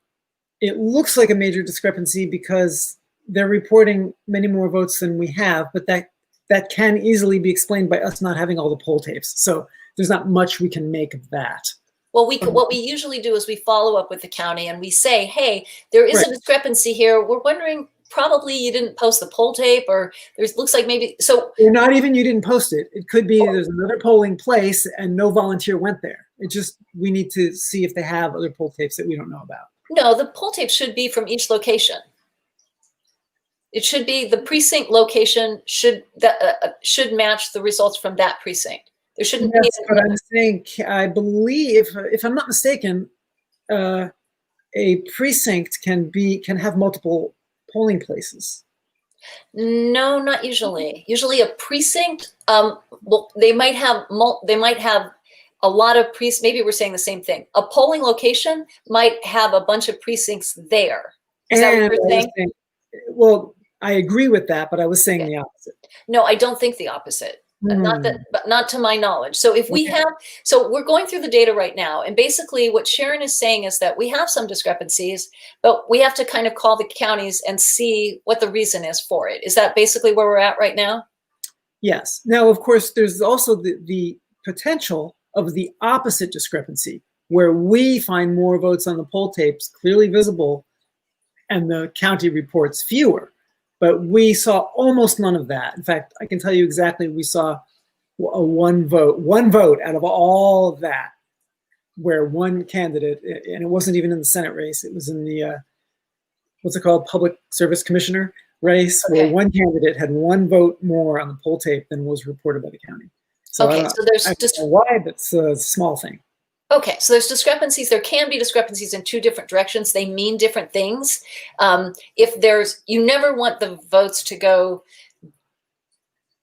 it looks like a major discrepancy because they're reporting many more votes than we have, but that can easily be explained by us not having all the poll tapes. So there's not much we can make of that. Well, what we usually do is we follow up with the county and we say, hey, there is a discrepancy here. We're wondering, probably you didn't post the poll tape, or looks like maybe, so. Or not even you didn't post it. It could be there's another polling place and no volunteer went there. It just, we need to see if they have other poll tapes that we don't know about. No, the poll tape should be from each location. It should be the precinct location should match the results from that precinct. There shouldn't be. But I'm saying, I believe, if I'm not mistaken, a precinct can have multiple polling places. No, not usually. Usually a precinct, well, they might have a lot of precincts. Maybe we're saying the same thing. A polling location might have a bunch of precincts there. Is that what you're saying? Well, I agree with that, but I was saying the opposite. No, I don't think the opposite. Not to my knowledge. So if we have, so we're going through the data right now, and basically what Sharon is saying is that we have some discrepancies, but we have to kind of call the counties and see what the reason is for it. Is that basically where we're at right now? Yes. Now, of course, there's also the potential of the opposite discrepancy, where we find more votes on the poll tapes clearly visible and the county reports fewer. But we saw almost none of that. In fact, I can tell you exactly, we saw one vote out of all of that, where one candidate, and it wasn't even in the Senate race, it was in the, what's it called, Public Service Commissioner race, where one candidate had one vote more on the poll tape than was reported by the county. So okay, so there's just why, but it's a small thing. Okay, so there's discrepancies. There can be discrepancies in two different directions. They mean different things. If there's, you never want the votes to go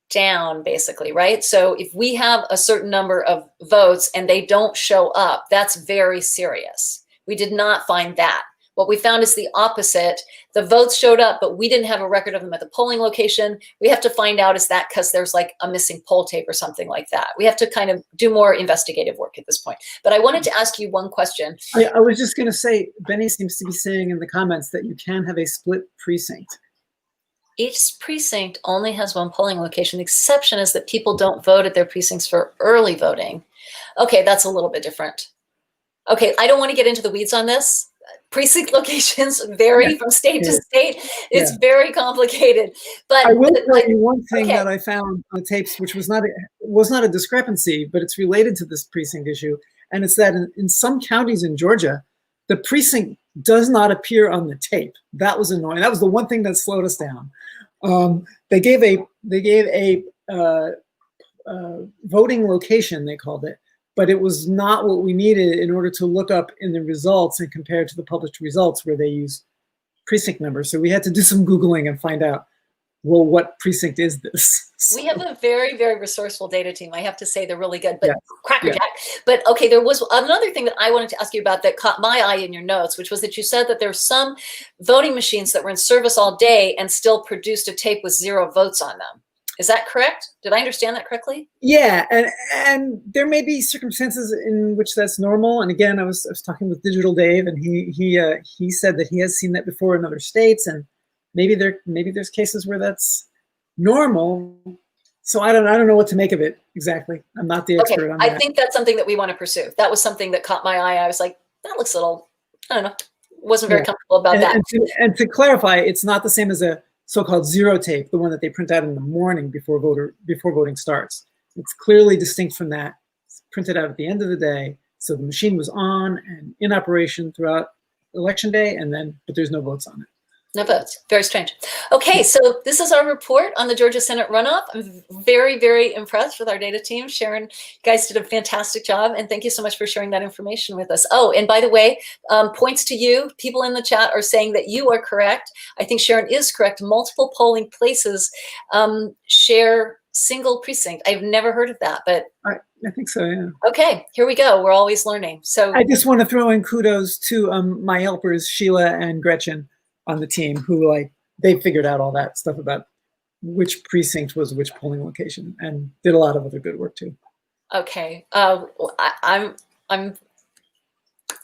down, basically, right? So if we have a certain number of votes and they don't show up, that's very serious. We did not find that. What we found is the opposite. The votes showed up, but we didn't have a record of them at the polling location. We have to find out, is that because there's like a missing poll tape or something like that? We have to kind of do more investigative work at this point. But I wanted to ask you one question. I was just going to say, Benny seems to be saying in the comments that you can have a split precinct. Each precinct only has one polling location. The exception is that people don't vote at their precincts for early voting. Okay, that's a little bit different. Okay, I don't want to get into the weeds on this. Precinct locations vary from state to state. It's very complicated. But I will tell you one thing that I found on the tapes, which was not a discrepancy, but it's related to this precinct issue. And it's that in some counties in Georgia, the precinct does not appear on the tape. That was annoying. That was the one thing that slowed us down. They gave a voting location, they called it, but it was not what we needed in order to look up in the results and compare to the published results where they use precinct numbers. So we had to do some Googling and find out, well, what precinct is this? So. We have a very, very resourceful data team. I have to say they're really good, but crackerjack. But okay, there was another thing that I wanted to ask you about that caught my eye in your notes, which was that you said that there's some voting machines that were in service all day and still produced a tape with 0 votes on them. Is that correct? Did I understand that correctly? Yeah, and there may be circumstances in which that's normal. And again, I was talking with Digital Dave, and he said that he has seen that before in other states, and maybe there's cases where that's normal. So I don't know what to make of it exactly. I'm not the expert on that. I think that's something that we want to pursue. That was something that caught my eye. I was like, that looks a little, I don't know, wasn't very comfortable about that. And to clarify, it's not the same as a so-called 0 tape, the one that they print out in the morning before voting starts. It's clearly distinct from that. It's printed out at the end of the day. So the machine was on and in operation throughout election day, but there's no votes on it. No votes. Very strange. Okay, so this is our report on the Georgia Senate runoff. I'm very, very impressed with our data team. Sharon, you guys did a fantastic job, and thank you so much for sharing that information with us. Oh, and by the way, points to you. People in the chat are saying that you are correct. I think Sharon is correct. Multiple polling places share single precinct. I've never heard of that, but I think so, yeah. Okay, here we go. We're always learning. So I just want to throw in kudos to my helpers, Sheila and Gretchen, on the team, who they figured out all that stuff about which precinct was which polling location, and did a lot of other good work too. Okay, I'm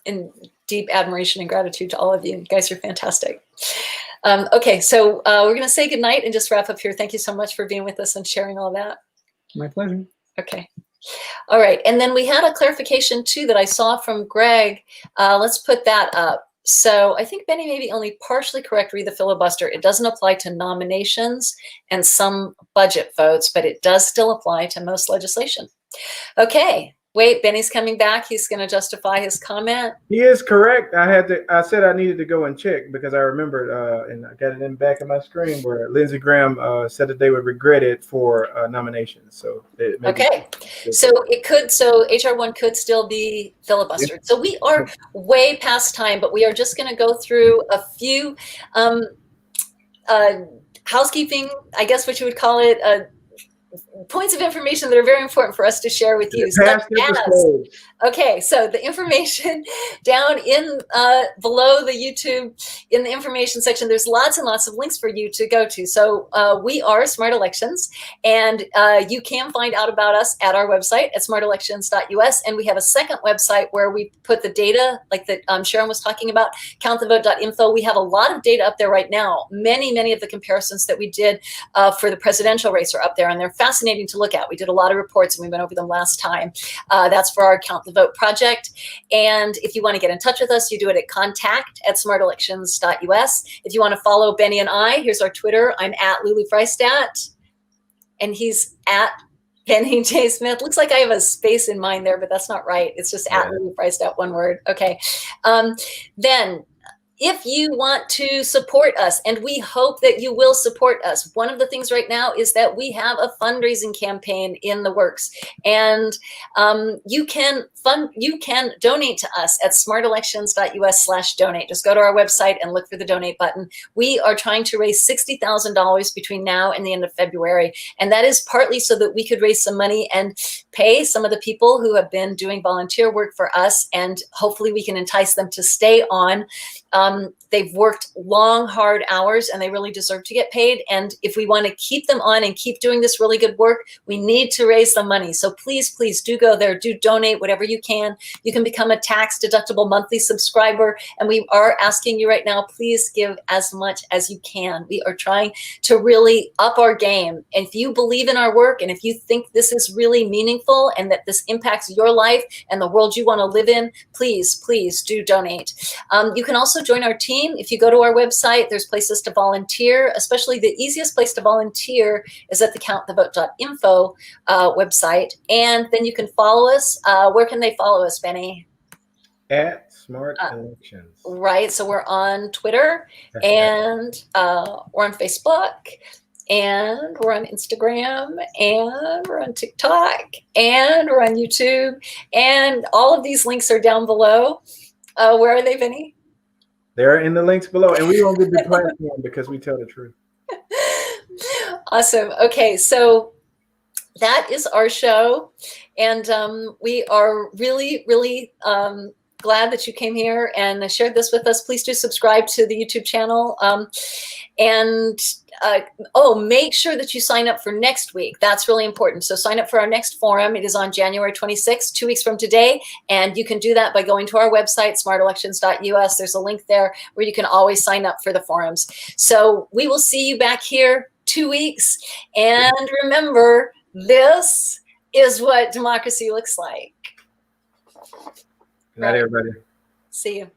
in deep admiration and gratitude to all of you. You guys are fantastic. Okay, so we're going to say goodnight and just wrap up here. Thank you so much for being with us and sharing all that. My pleasure. Okay. All right. And then we had a clarification too that I saw from Greg. Let's put that up. So I think Benny may be only partially correct, read the filibuster. It doesn't apply to nominations and some budget votes, but it does still apply to most legislation. Okay. Wait, Benny's coming back. He's going to justify his comment. He is correct. I said I needed to go and check because I remembered, and I got it in the back of my screen where Lindsey Graham said that they would regret it for nominations. So okay, so it could. So HR1 could still be filibustered. Yeah. So we are way past time, but we are just going to go through a few housekeeping, I guess what you would call it. Points of information that are very important for us to share with you. Okay, so the information down in below the YouTube in the information section, there's lots and lots of links for you to go to. So we are Smart Elections, and you can find out about us at our website at smartelections.us, and we have a second website where we put the data, like that Sharon was talking about, countthevote.info. We have a lot of data up there right now. Many of the comparisons that we did for the presidential race are up there, and they're fascinating to look at. We did a lot of reports, and we went over them last time. That's for our Count the Vote project. And if you want to get in touch with us, you do it at contact@smartelections.us. If you want to follow Benny and I, here's our Twitter. I'm at Lulu Freistat, and he's at Benny J. Smith. Looks like I have a space in mine there, but that's not right. It's just at Lulu Freistat, one word. Okay. Then if you want to support us, and we hope that you will support us, one of the things right now is that we have a fundraising campaign in the works, and you can donate to us at smartelections.us/donate. Just go to our website and look for the donate button. We are trying to raise $60,000 between now and the end of February, and that is partly so that we could raise some money and pay some of the people who have been doing volunteer work for us, and hopefully we can entice them to stay on. They've worked long, hard hours, and they really deserve to get paid. And if we want to keep them on and keep doing this really good work, we need to raise some money. So please, please do go there, do donate whatever you can. You can become a tax-deductible monthly subscriber. And we are asking you right now, please give as much as you can. We are trying to really up our game. And if you believe in our work, and if you think this is really meaningful and that this impacts your life and the world you want to live in, please, please do donate. You can also join our team. If you go to our website, there's places to volunteer. Especially the easiest place to volunteer is at the countthevote.info website. And then you can follow us. Where can they follow us, Benny? At Smart Elections. Right. So we're on Twitter, and we're on Facebook, and we're on Instagram, and we're on TikTok, and we're on YouTube. And all of these links are down below. Where are they, Benny? They're in the links below, and we won't get the platform because we tell the truth. Awesome. Okay, so that is our show, and we are really, really glad that you came here and shared this with us. Please do subscribe to the YouTube channel, make sure that you sign up for next week. That's really important. So sign up for our next forum. It is on January 26th, 2 weeks from today. And you can do that by going to our website, smartelections.us. There's a link there where you can always sign up for the forums. So we will see you back here 2 weeks. And remember, this is what democracy looks like. Good night, everybody. See you.